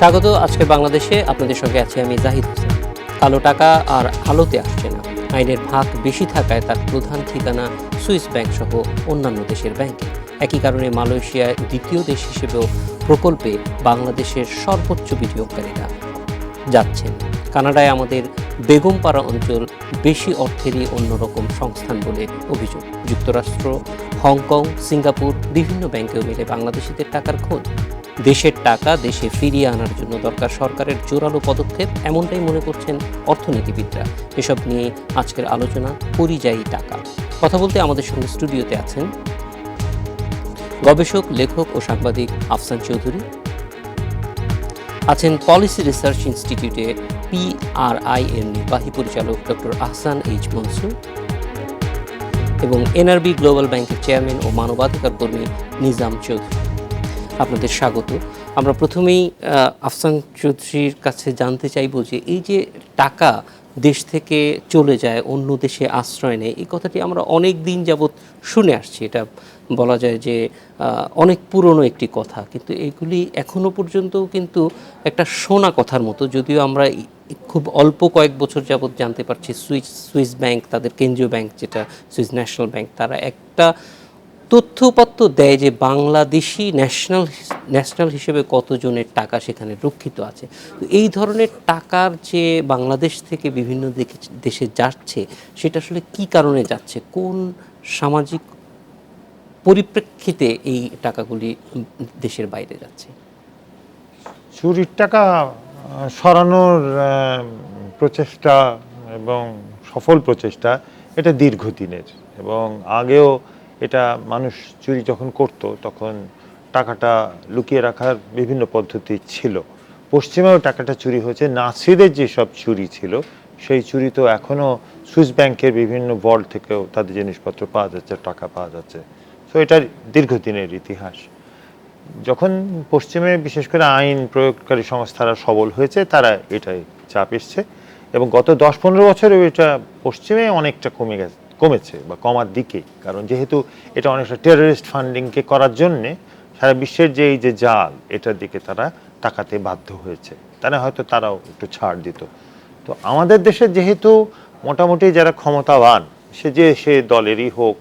স্বাগত। আজকে বাংলাদেশে আপনাদের সঙ্গে আছি আমি জাহিদ হোসেন। কালো টাকা আর আলোতে আসছে না, আইনের ভাগ বেশি থাকায় তার প্রধান ঠিকানা সুইস ব্যাংক সহ অন্যান্য দেশের ব্যাংকে। একই কারণে মালয়েশিয়ায় দ্বিতীয় দেশ হিসেবেও প্রকল্পে বাংলাদেশের সর্বোচ্চ বিনিয়োগকারীরা যাচ্ছেন। কানাডায় আমাদের বেগমপাড়া অঞ্চল বেশি অর্থেরই অন্যরকম সংস্থান বলে অভিযোগ। যুক্তরাষ্ট্র, হংকং, সিঙ্গাপুর বিভিন্ন ব্যাংকেও মিলে বাংলাদেশিদের টাকার খোঁজ। দেশের টাকা দেশে ফিরিয়ে আনার জন্য দরকার সরকারের জোরালো পদক্ষেপ, এমনটাই মনে করছেন অর্থনীতিবিদরা। এসব নিয়ে আজকের আলোচনা পরিযায়ী টাকা। কথা বলতে আমাদের সঙ্গে স্টুডিওতে আছেন গবেষক, লেখক ও সাংবাদিক আফসান চৌধুরী, আছেন পলিসি রিসার্চ ইনস্টিটিউটে PRI এর নির্বাহী পরিচালক ডক্টর আহসান এইচ মনসুর এবং NRB গ্লোবাল ব্যাংকের চেয়ারম্যান ও মানবাধিকার কর্মী নিজাম চৌধুরী। আপনাদের স্বাগত। আমরা প্রথমেই আফসান চৌধুরীর কাছে জানতে চাইব যে এই যে টাকা দেশ থেকে চলে যায় অন্য দেশে আশ্রয় নেয়, এই কথাটি আমরা অনেক দিন যাবৎ শুনে আসছি। এটা বলা যায় যে অনেক পুরনো একটি কথা, কিন্তু এগুলি এখনো পর্যন্তও কিন্তু একটা শোনা কথার মতো। যদিও আমরা খুব অল্প কয়েক বছর যাবৎ জানতে পারছি সুইস ব্যাংক, তাদের কেন্দ্রীয় ব্যাংক যেটা সুইস ন্যাশনাল ব্যাংক, তারা একটা তথ্যপত্র দেয় যে বাংলাদেশি ন্যাশনাল হিসেবে কতজনের টাকা সেখানে রক্ষিত আছে। তো এই ধরনের টাকার যে বাংলাদেশ থেকে বিভিন্ন দেশে যাচ্ছে, সেটা আসলে কি কারণে যাচ্ছে, কোন সামাজিক পরিপ্রেক্ষিতে এই টাকাগুলি দেশের বাইরে যাচ্ছে? চুরির টাকা সরানোর প্রচেষ্টা এবং সফল প্রচেষ্টা এটা দীর্ঘদিনের, এবং আগেও এটা মানুষ চুরি যখন করত তখন টাকাটা লুকিয়ে রাখার বিভিন্ন পদ্ধতি ছিল। পশ্চিমেও টাকাটা চুরি হয়েছে। নাসিরের যেসব চুরি ছিল সেই চুরি তো এখনও সুইস ব্যাংকের বিভিন্ন ভল্ট থেকেও তাদের জিনিসপত্র পাওয়া যাচ্ছে, টাকা পাওয়া যাচ্ছে। তো এটার দীর্ঘদিনের ইতিহাস। যখন পশ্চিমে বিশেষ করে আইন প্রয়োগকারী সংস্থারা সবল হয়েছে, তারা এটাই চাপ এসছে, এবং গত 10-15 বছরে এটা পশ্চিমে অনেকটা কমেছে বা কমার দিকে। কারণ যেহেতু এটা অনেকটা টেররিস্ট ফান্ডিংকে করার জন্যে সারা বিশ্বের যে এই যে জাল, এটার দিকে তারা তাকাতে বাধ্য হয়েছে। তারা হয়তো তারাও একটু ছাড় দিত। তো আমাদের দেশে যেহেতু মোটামুটি যারা ক্ষমতাবান, সে দলেরই হোক,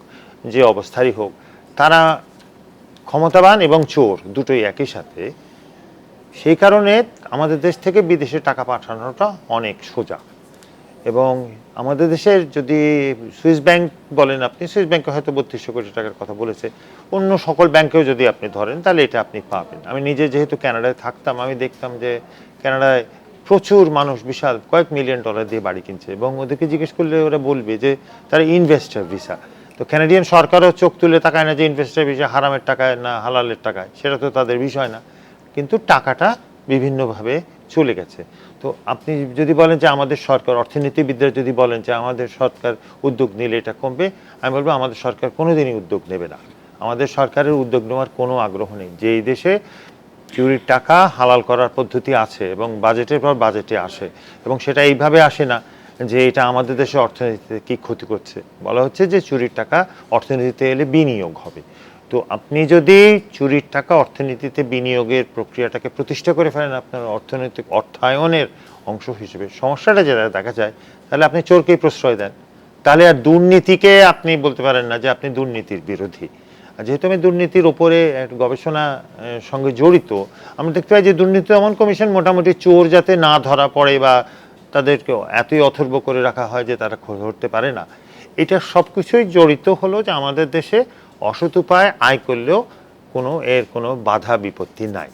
যে অবস্থারই হোক, তারা ক্ষমতাবান এবং চোর দুটোই একই সাথে, সেই কারণে আমাদের দেশ থেকে বিদেশে টাকা পাঠানোটা অনেক সোজা। এবং আমাদের দেশের যদি সুইস ব্যাংক বলেন, আপনি সুইস ব্যাংকে হয়তো 3200 কোটি টাকার কথা বলেছে, অন্য সকল ব্যাংকেও যদি আপনি ধরেন তাহলে এটা আপনি পাবেন। আমি নিজে যেহেতু কানাডায় থাকতাম, আমি দেখতাম যে কানাডায় প্রচুর মানুষ বিশাল কয়েক মিলিয়ন ডলার দিয়ে বাড়ি কিনছে, এবং ওদেরকে জিজ্ঞেস করলে ওরা বলবে যে তারা ইনভেস্টর ভিসা। তো কানাডিয়ান সরকারও চোখ তুলে তাকায় না যে ইনভেস্টর ভিসা হারামের টাকায় না হালালের টাকায়, সেটা তো তাদের বিষয় না, কিন্তু টাকাটা বিভিন্নভাবে চলে গেছে। তো আপনি যদি বলেন যে আমাদের সরকার, অর্থনীতিবিদরা যদি বলেন যে আমাদের সরকার উদ্যোগ নিলে এটা কমবে, আমি বলবো আমাদের সরকার কোনোদিনই উদ্যোগ নেবে না। আমাদের সরকারের উদ্যোগ নেওয়ার কোনো আগ্রহ নেই। যে এই দেশে চুরির টাকা হালাল করার পদ্ধতি আছে এবং বাজেটের পর বাজেটে আসে, এবং সেটা এইভাবে আসে না যে এটা আমাদের দেশে অর্থনীতিতে কি ক্ষতি করছে। বলা হচ্ছে যে চুরির টাকা অর্থনীতিতে এলে বিনিয়োগ হবে। তো আপনি যদি চুরির টাকা অর্থনীতিতে বিনিয়োগের প্রক্রিয়াটাকে প্রতিষ্ঠা করে ফেলেন আপনার অর্থনৈতিক অর্থায়নের অংশ হিসেবে, সমস্যাটা যেটা দেখা যায়, তাহলে আপনি চোরকেই প্রশ্রয় দেন। তাহলে আর দুর্নীতিকে আপনি বলতে পারেন না যে আপনি দুর্নীতির বিরোধী। আর যেহেতু আমি দুর্নীতির ওপরে গবেষণা সঙ্গে জড়িত, আমরা দেখতে পাই যে দুর্নীতি দমন কমিশন মোটামুটি চোর যাতে না ধরা পড়ে বা তাদেরকে এতই অথর্ব করে রাখা হয় যে তারা ধরতে পারে না, এটা সব কিছুই জড়িত হলো যে আমাদের দেশে অসৎ উপায়ে আয় করলেও এর কোনো বাধা বিপত্তি নাই।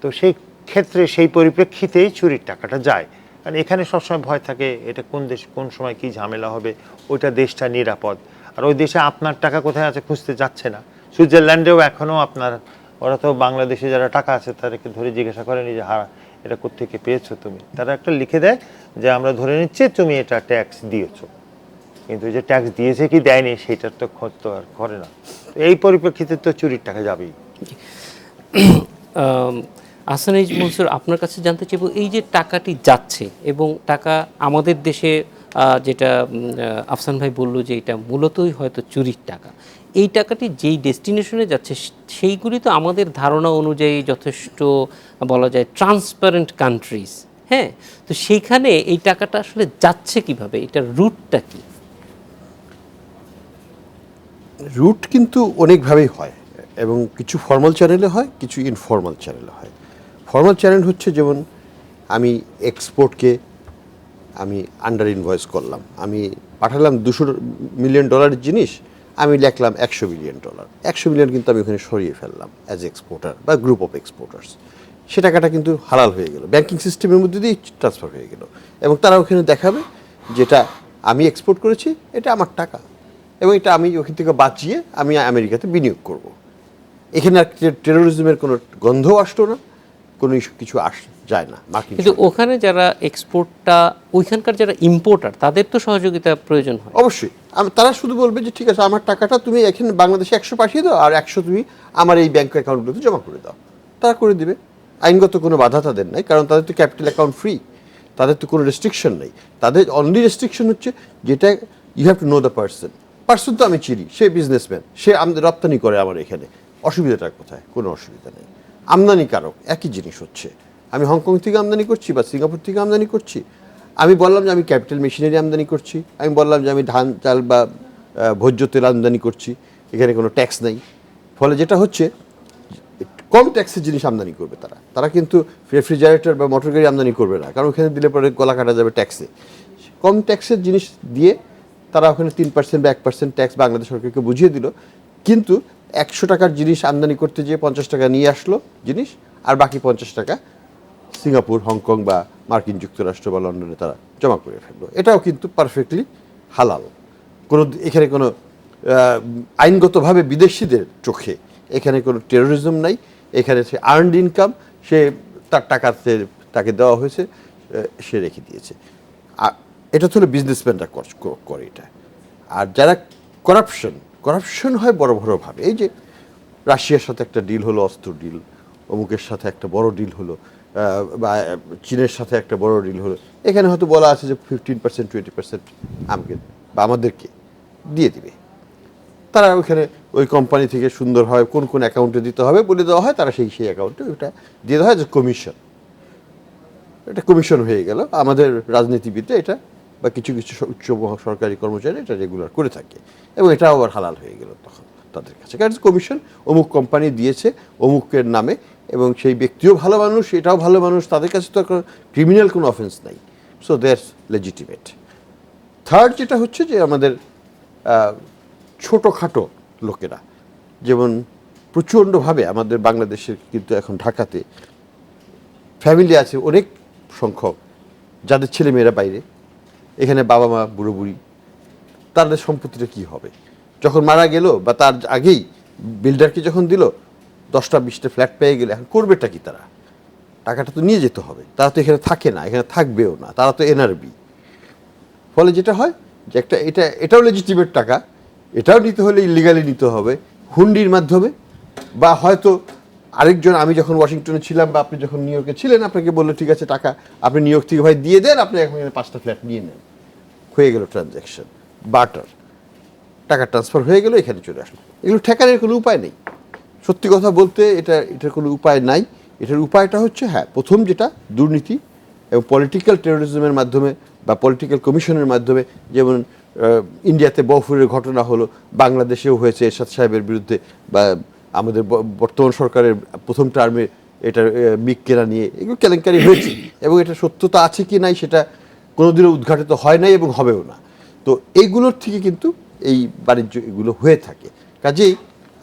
তো সেই ক্ষেত্রে সেই পরিপ্রেক্ষিতেই চুরির টাকাটা যায়। কারণ এখানে সবসময় ভয় থাকে এটা কোন দেশ কোন সময় কি ঝামেলা হবে, ওইটা দেশটা নিরাপদ। আর ওই দেশে আপনার টাকা কোথায় আছে খুঁজতে যাচ্ছে না। সুইজারল্যান্ডেও এখনও ওরা তো বাংলাদেশে যারা টাকা আছে তাদেরকে ধরে জিজ্ঞাসা করেনি যে এটা কোত্থেকে পেয়েছো তুমি, তারা একটা লিখে দেয় যে আমরা ধরে নিচ্ছি তুমি এটা ট্যাক্স দিয়েছো, কিন্তু যে ট্যাক্স দিয়েছে কি দেয়নি সেটার তো খোঁজ তো আর করে না। এই পরিপ্রেক্ষিতে তো চুরির টাকা যাবেই। আহসান এইচ মনসুর, আপনার কাছে জানতে চাইব, এই যে টাকাটি যাচ্ছে এবং টাকা আমাদের দেশে যেটা আফসান ভাই বলল যে এটা মূলতই হয়তো চুরির টাকা, এই টাকাটি যেই ডেস্টিনেশনে যাচ্ছে সেইগুলি তো আমাদের ধারণা অনুযায়ী যথেষ্ট বলা যায় ট্রান্সপারেন্ট কান্ট্রিজ, হ্যাঁ, তো সেইখানে এই টাকাটা আসলে যাচ্ছে কিভাবে, এটার রুটটা কি? রুট কিন্তু অনেকভাবেই হয় এবং কিছু ফর্মাল চ্যানেলে হয়, কিছু ইনফর্মাল চ্যানেলে হয়। ফর্মাল চ্যানেল হচ্ছে যেমন আমি এক্সপোর্টকে আমি আন্ডার ইনভয়েস করলাম, আমি পাঠালাম $200 মিলিয়ন জিনিস, আমি লিখলাম $100 মিলিয়ন। $100 মিলিয়ন কিন্তু আমি ওখানে সরিয়ে ফেললাম অ্যাজ এক্সপোর্টার বা গ্রুপ অফ এক্সপোর্টার্স। সে টাকাটা কিন্তু হালাল হয়ে গেল, ব্যাংকিং সিস্টেমের মধ্যে দিয়ে ট্রান্সফার হয়ে গেল এবং তারা ওখানে দেখাবে যেটা আমি এক্সপোর্ট করেছি, এটা আমার টাকা এবং এটা আমি ওখান থেকে বাঁচিয়ে আমি আমেরিকাতে বিনিয়োগ করব। এখানে আর টেরোরিজমের কোনো গন্ধও আসতো না, কোনো কিছু যায় না মার্কিন। কিন্তু ওখানে যারা এক্সপোর্টটা, ওইখানকার যারা ইম্পোর্টার, তাদের তো সহযোগিতা প্রয়োজন হয়। অবশ্যই তারা শুধু বলবে যে ঠিক আছে আমার টাকাটা তুমি এখানে বাংলাদেশে 100 পাঠিয়ে দাও আর 100 তুমি আমার এই ব্যাংক অ্যাকাউন্টগুলোতে জমা করে দাও, তারা করে দিবে। আইনগত কোনো বাধা তাদের নাই, কারণ তাদের তো ক্যাপিটাল অ্যাকাউন্ট ফ্রি, তাদের তো কোনো রেস্ট্রিকশন নেই। তাদের অনলি রেস্ট্রিকশন হচ্ছে যেটা you have to know the person তো আমি চিনি, সে বিজনেসম্যান, সে রপ্তানি করে আমার এখানে, অসুবিধাটা কোথায়? কোনো অসুবিধা নেই। আমদানিকারক একই জিনিস হচ্ছে, আমি হংকং থেকে আমদানি করছি বা সিঙ্গাপুর থেকে আমদানি করছি, আমি বললাম যে আমি ক্যাপিটাল মেশিনারি আমদানি করছি, আমি বললাম যে আমি ধান চাল বা ভোজ্য তেল আমদানি করছি, এখানে কোনো ট্যাক্স নেই। ফলে যেটা হচ্ছে কম ট্যাক্সের জিনিস আমদানি করবে তারা, তারা কিন্তু রেফ্রিজারেটর বা মোটর গাড়ি আমদানি করবে না, কারণ ওখানে দিলে পরে গলা কাটা যাবে ট্যাক্সে। কম ট্যাক্সের জিনিস দিয়ে তারা ওখানে 3% বা 1% ট্যাক্স বাংলাদেশ সরকারকে বুঝিয়ে দিল, কিন্তু 100 টাকার জিনিস আমদানি করতে যেয়ে 50 টাকা নিয়ে আসলো জিনিস, আর বাকি 50 টাকা সিঙ্গাপুর, হংকং বা মার্কিন যুক্তরাষ্ট্র বা লন্ডনে তারা জমা করে ফেললো। এটাও কিন্তু পারফেক্টলি হালাল। কোনো এখানে কোনো আইনগতভাবে বিদেশিদের চোখে এখানে কোনো টেরোরিজম নাই, এখানে সে আর্নড ইনকাম, সে তার টাকাতে তাকে দেওয়া হয়েছে, সে রেখে দিয়েছে। আর এটা তো হলো বিজনেসম্যানরা করে এটা। আর যারা করাপশন হয় বড় বড়োভাবে, এই যে রাশিয়ার সাথে একটা ডিল হলো, অস্ত্র ডিল, অমুকের সাথে একটা বড় ডিল হলো, বা চীনের সাথে একটা বড় ডিল হলো, এখানে হয়তো বলা আছে যে 15% 20% আমাকে বা আমাদেরকে দিয়ে দিবে। তারা ওইখানে ওই কোম্পানি থেকে সুন্দরভাবে কোন কোন অ্যাকাউন্টে দিতে হবে বলে দেওয়া হয়, তারা সেই অ্যাকাউন্টে ওইটা দিয়ে দেওয়া হয় যে কমিশন। এটা কমিশন হয়ে গেল। আমাদের রাজনীতিবিদরা এটা বা কিছু কিছু উচ্চ সরকারি কর্মচারী এটা রেগুলার করে থাকে এবং এটা আবার হালাল হয়ে গেল তখন তাদের কাছে, কারণ কমিশন অমুক কোম্পানি দিয়েছে অমুকের নামে এবং সেই ব্যক্তিও ভালো মানুষ, এটাও ভালো মানুষ, তাদের কাছে তো ক্রিমিনাল কোনো অফেন্স নাই, so they are legitimate. Third যেটা হচ্ছে যে আমাদের ছোটোখাটো লোকেরা, যেমন প্রচণ্ডভাবে আমাদের বাংলাদেশের কিন্তু এখন ঢাকাতে ফ্যামিলি আছে অনেক সংখ্যক যাদের ছেলেমেয়েরা বাইরে, এখানে বাবা মা বুড়ো বুড়ি, তাদের সম্পত্তিটা কী হবে? যখন মারা গেল বা তার আগেই বিল্ডারকে যখন দিল 10টা 20টা ফ্ল্যাট পেয়ে গেলে এখন করবেটা কি? তারা টাকাটা তো নিয়ে যেতে হবে, তারা তো এখানে থাকে না, এখানে থাকবেও না, তারা তো এনআরবি। ফলে যেটা হয় যে এটাও লেজিটিমেট টাকা, এটাও নিতে হলে ইলিগালি নিতে হবে হুন্ডির মাধ্যমে, বা হয়তো আরেকজন, আমি যখন ওয়াশিংটনে ছিলাম বা আপনি যখন নিউ ইয়র্কে ছিলেন, আপনাকে বললো ঠিক আছে টাকা আপনি নিউ ইয়র্ক থেকে ভাই দিয়ে দেন, আপনি এখন 5টা ফ্ল্যাট নিয়ে নেন, হয়ে গেল ট্রানজ্যাকশন, বার্টার, টাকা ট্রান্সফার হয়ে গেল, এখানে চলে আসলো। এগুলো ঠেকানোর কোনো উপায় নেই, সত্যি কথা বলতে এটার কোনো উপায় নাই। এটার উপায়টা হচ্ছে প্রথম যেটা দুর্নীতি এবং পলিটিক্যাল টেরোরিজমের মাধ্যমে বা পলিটিক্যাল কমিশনের মাধ্যমে, যেমন ইন্ডিয়াতে বফুরের ঘটনা হলো, বাংলাদেশেও হয়েছে এরশাদ সাহেবের বিরুদ্ধে, বা আমাদের বর্তমান সরকারের প্রথম টার্মে এটার মিগ কেনা নিয়ে এগুলো কেলেঙ্কারি হয়েছে এবং এটা সত্যতা আছে কি নাই সেটা কোনোদিনও উদ্ঘাটিত হয় নাই এবং হবেও না। তো এইগুলোর থেকে কিন্তু এই বাণিজ্য এগুলো হয়ে থাকে। কাজেই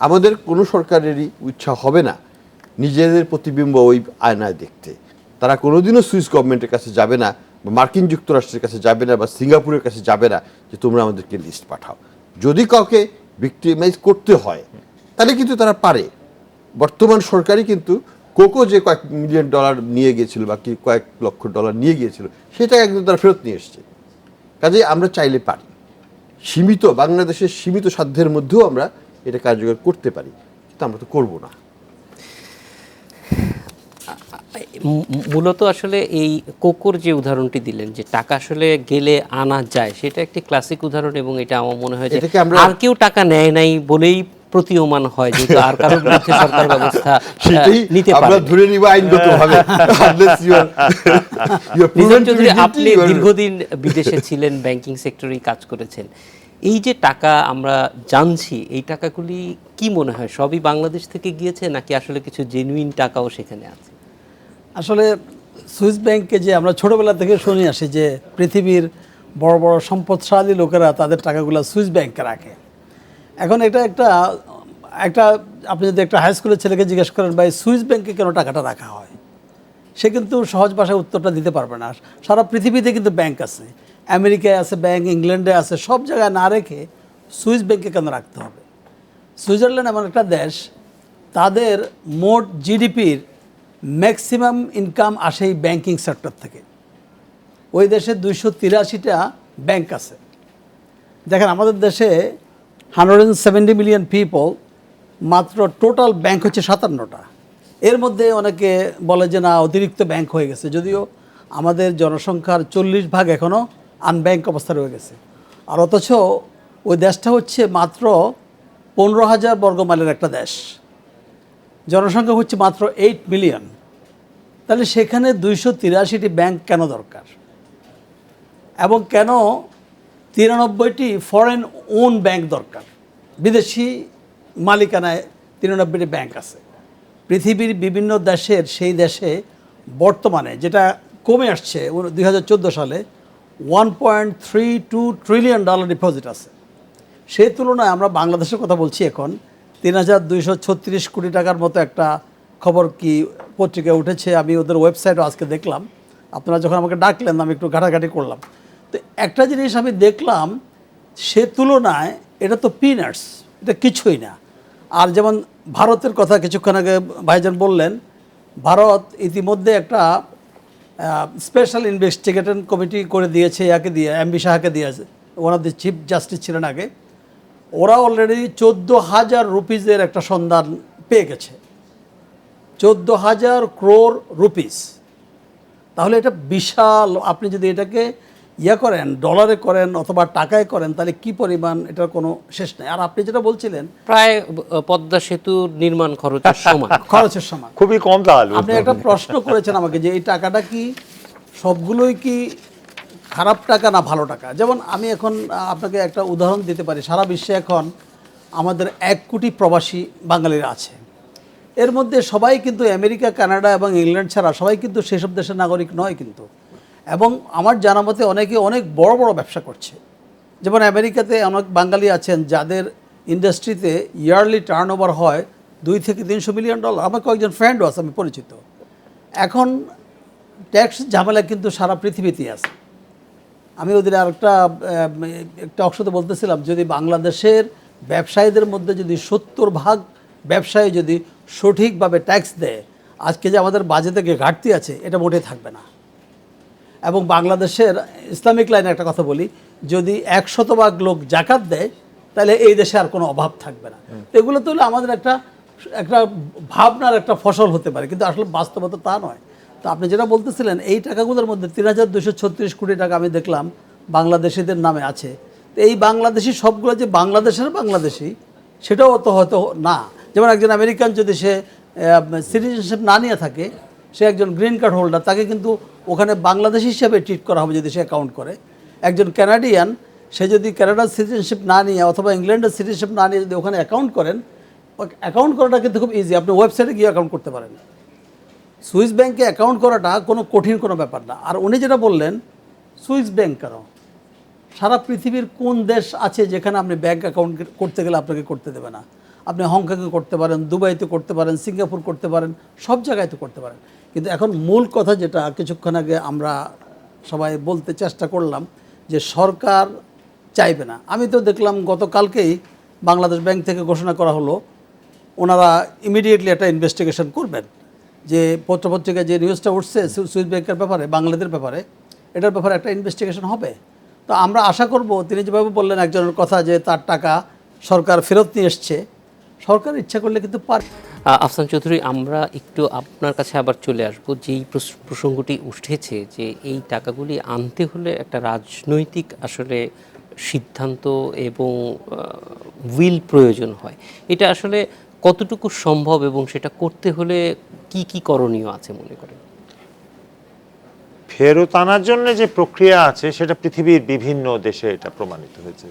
আমাদের কোনো সরকারেরই ইচ্ছা হবে না নিজেদের প্রতিবিম্ব ওই আয়নায় দেখতে। তারা কোনোদিনও সুইস গভর্নমেন্টের কাছে যাবে না, বা মার্কিন যুক্তরাষ্ট্রের কাছে যাবে না, বা সিঙ্গাপুরের কাছে যাবে না যে তোমরা আমাদেরকে লিস্ট পাঠাও। যদি কাউকে ভিক্টিমাইজ করতে হয় তাহলে কিন্তু তারা পারে। বর্তমান সরকারই কিন্তু কোকো যে কয়েক মিলিয়ন ডলার নিয়ে গিয়েছিল বা কি কয়েক লক্ষ ডলার নিয়ে গিয়েছিল, সেটা একদম তারা ফেরত নিয়ে এসছে। কাজেই আমরা চাইলে পারি, সীমিত বাংলাদেশের সীমিত সাধ্যের মধ্যেও আমরা এটা কার্যকর করতে পারি, কিন্তু আমরা তো করবো না। মূলত আসলে এই কোকোর যে উদাহরণটি দিলেন যে টাকা আসলে গেলে আনা যায়, সেটা একটি ক্লাসিক উদাহরণ এবং এটা আমার মনে হয় যে এটাকে আমরা- আর কেউ টাকা নেয় নাই বলেই প্রতীয়মান হয়, যেহেতু আর কারোর বিরুদ্ধে সরকার ব্যবস্থা সেটাই নিতে আমরা পারে। ধরে নিব আইনগতভাবে unless you are proven Nizam to be Chowdhury, guilty, আপনি you are- দীর্ঘদিন বিদেশে ছিলেন, ব্যাংকিং সেক্টরেই কাজ করেছেন। এই যে টাকা আমরা জানছি, এই টাকাগুলি কি মনে হয় সবই বাংলাদেশ থেকে গিয়েছে নাকি আসলে কিছু জেনুইন টাকাও সেখানে আছে? আসলে সুইস ব্যাংকে যে আমরা ছোটোবেলা থেকে শুনে আসি যে পৃথিবীর বড় বড় সম্পদশালী লোকেরা তাদের টাকাগুলো সুইস ব্যাংকে রাখে। এখন এটা একটা একটা আপনি যদি একটা হাই স্কুলের ছেলেকে জিজ্ঞেস করেন ভাই সুইস ব্যাংকে কেন টাকাটা রাখা হয়, সে কিন্তু সহজ ভাষায় উত্তরটা দিতে পারবে না। সারা পৃথিবীতে কিন্তু ব্যাংক আছে, আমেরিকায় আছে ব্যাংক, ইংল্যান্ডে আছে, সব জায়গায় না রেখে সুইস ব্যাংকে কেন রাখতে হবে? সুইজারল্যান্ড এমন একটা দেশ, তাদের মোট জিডিপির ম্যাক্সিমাম ইনকাম আসে এই ব্যাংকিং সেক্টর থেকে। ওই দেশে 283টা ব্যাংক আছে। দেখেন আমাদের দেশে 170 মিলিয়ন পিপল, মাত্র টোটাল ব্যাংক হচ্ছে 57টা। এর মধ্যে অনেকে বলে যে না অতিরিক্ত ব্যাংক হয়ে গেছে, যদিও আমাদের জনসংখ্যার 40% এখনও আনব্যাংক অবস্থা রয়ে গেছে। আর অথচ ওই দেশটা হচ্ছে মাত্র 15,000 বর্গমাইলের একটা দেশ, জনসংখ্যা হচ্ছে মাত্র 8 মিলিয়ন। তাহলে সেখানে 283টি ব্যাংক কেন দরকার, এবং কেন 93টি ফরেন ওন ব্যাংক দরকার? বিদেশি মালিকানায় 93টি ব্যাংক আছে পৃথিবীর বিভিন্ন দেশের। সেই দেশে বর্তমানে যেটা কমে আসছে 2014 সালে $1.32 ট্রিলিয়ন ডিপোজিট আছে। সেই তুলনায় আমরা বাংলাদেশের কথা বলছি, এখন 3,236 কোটি টাকার মতো একটা খবর কি পত্রিকায় উঠেছে। আমি ওদের ওয়েবসাইটও আজকে দেখলাম, আপনারা যখন আমাকে ডাকলেন আমি একটু ঘাটাঘাটি করলাম। তো একটা জিনিস আমি দেখলাম, সে তুলনায় এটা তো পিনাটস, এটা কিছুই না। আর যেমন ভারতের কথা কিছুক্ষণ আগে ভাইজান বললেন, ভারত ইতিমধ্যে একটা স্পেশাল ইনভেস্টিগেশন কমিটি করে দিয়েছে, ইয়াকে দিয়ে এমবি শাহকে দিয়েছে, one of the chief justice ছিলেন আগে। ওরা অলরেডি 14,000 রুপিজের একটা সন্ধান পেয়ে গেছে, 14,000 crore রুপিস। তাহলে এটা বিশাল। আপনি যদি এটাকে করেন, ডলারে করেন অথবা টাকায় করেন, তাহলে কি পরিমাণ, এটার কোনো শেষ নেই। আর আপনি যেটা বলছিলেন প্রায় পদ্মা সেতু নির্মাণ খরচের সমান। খরচের সমান। খুবই কম তাহলে। আপনি একটা প্রশ্ন করেছেন আমাকে যে এই টাকাটা কি সবগুলোই কি খারাপ টাকা না ভালো টাকা? যেমন আমি এখন আপনাকে একটা উদাহরণ দিতে পারি। সারা বিশ্বে এখন আমাদের 1 কোটি প্রবাসী বাঙালিরা আছে। এর মধ্যে সবাই কিন্তু আমেরিকা, কানাডা এবং ইংল্যান্ড ছাড়া সবাই কিন্তু সেসব দেশের নাগরিক নয় কিন্তু। এবং আমার জানা মতে অনেকে অনেক বড় বড় ব্যবসা করছে। যেমন আমেরিকাতে অনেক বাঙালি আছেন যাদের ইন্ডাস্ট্রিতে ইয়ারলি টার্নওভার হয় $2 থেকে $300 মিলিয়ন। আমার কয়েকজন ফ্রেন্ডও আছে, আমি পরিচিত। এখন ট্যাক্স ঝামেলা কিন্তু সারা পৃথিবীতেই আছে। আমি ওদের আরেকটা একটা অংশতে বলতেছিলাম, যদি বাংলাদেশের ব্যবসায়ীদের মধ্যে যদি 70% ব্যবসায়ী যদি সঠিকভাবে ট্যাক্স দেয়, আজকে যে আমাদের বাজেটে ঘাটতি আছে এটা মোটেই থাকবে না। এবং বাংলাদেশের ইসলামিক লাইনে একটা কথা বলি, যদি 100% লোক জাকাত দেয় তাহলে এই দেশে আর কোনো অভাব থাকবে না। তো এগুলো তো হলো আমাদের একটা একটা ভাবনার একটা ফসল হতে পারে, কিন্তু আসলে বাস্তবতা তা নয়। তো আপনি যেটা বলতেছিলেন, এই টাকাগুলোর মধ্যে 3,236 কোটি টাকা আমি দেখলাম বাংলাদেশিদের নামে আছে। তো এই বাংলাদেশি সবগুলো যে বাংলাদেশের বাংলাদেশি সেটাও তো হয়তো না। যেমন একজন আমেরিকান যদি সে সিটিজেনশিপ না নিয়ে থাকে, সে একজন গ্রিন কার্ড হোল্ডার, তাকে কিন্তু ওখানে বাংলাদেশি হিসাবে ট্রিট করা হবে যদি সে অ্যাকাউন্ট করে। একজন কানাডিয়ান, সে যদি কানাডার সিটিজেনশিপ না নিয়ে অথবা ইংল্যান্ডের সিটিজেনশিপ না নিয়ে যদি ওখানে অ্যাকাউন্ট করেন, অ্যাকাউন্ট করাটা কিন্তু খুব ইজি, আপনি ওয়েবসাইটে গিয়ে অ্যাকাউন্ট করতে পারেন। সুইস ব্যাংকে অ্যাকাউন্ট করাটা কোনো কঠিন কোনো ব্যাপার না। আর উনি যেটা বললেন, সুইস ব্যাংক কেন, সারা পৃথিবীর কোন দেশ আছে যেখানে আপনি ব্যাংক অ্যাকাউন্ট করতে গেলে আপনাকে করতে দেবে না? আপনি হংকংয়ে করতে পারেন, দুবাইতে করতে পারেন, সিঙ্গাপুর করতে পারেন, সব জায়গায় তো করতে পারেন। কিন্তু এখন মূল কথা যেটা কিছুক্ষণ আগে আমরা সবাই বলতে চেষ্টা করলাম, যে সরকার চাইবে না। আমি তো দেখলাম গতকালকেই বাংলাদেশ ব্যাংক থেকে ঘোষণা করা হলো ওনারা ইমিডিয়েটলি একটা ইনভেস্টিগেশন করবেন, যে পত্রপত্রিকায় যে নিউজটা উঠছে সুইস ব্যাংকের ব্যাপারে, বাংলাদেশের ব্যাপারে, এটার ব্যাপারে একটা ইনভেস্টিগেশন হবে। তো আমরা আশা করব, তিনি যেভাবে বললেন একজনের কথা যে তার টাকা সরকার ফেরত নিয়ে এসছে, সরকার ইচ্ছা করলে কিন্তু পারে। আফসান চৌধুরী, আমরা একটু আপনার কাছে আবার চলে আসব। যেই প্রসঙ্গটি উঠেছে যে এই টাকাগুলি আনতে হলে একটা রাজনৈতিক আসলে সিদ্ধান্ত এবং উইল প্রয়োজন হয়, এটা আসলে কতটুকু সম্ভব এবং সেটা করতে হলে কি কি করণীয় আছে মনে করেন? ফেরত আনার জন্য যে প্রক্রিয়া আছে সেটা পৃথিবীর বিভিন্ন দেশে এটা প্রমাণিত হয়েছে।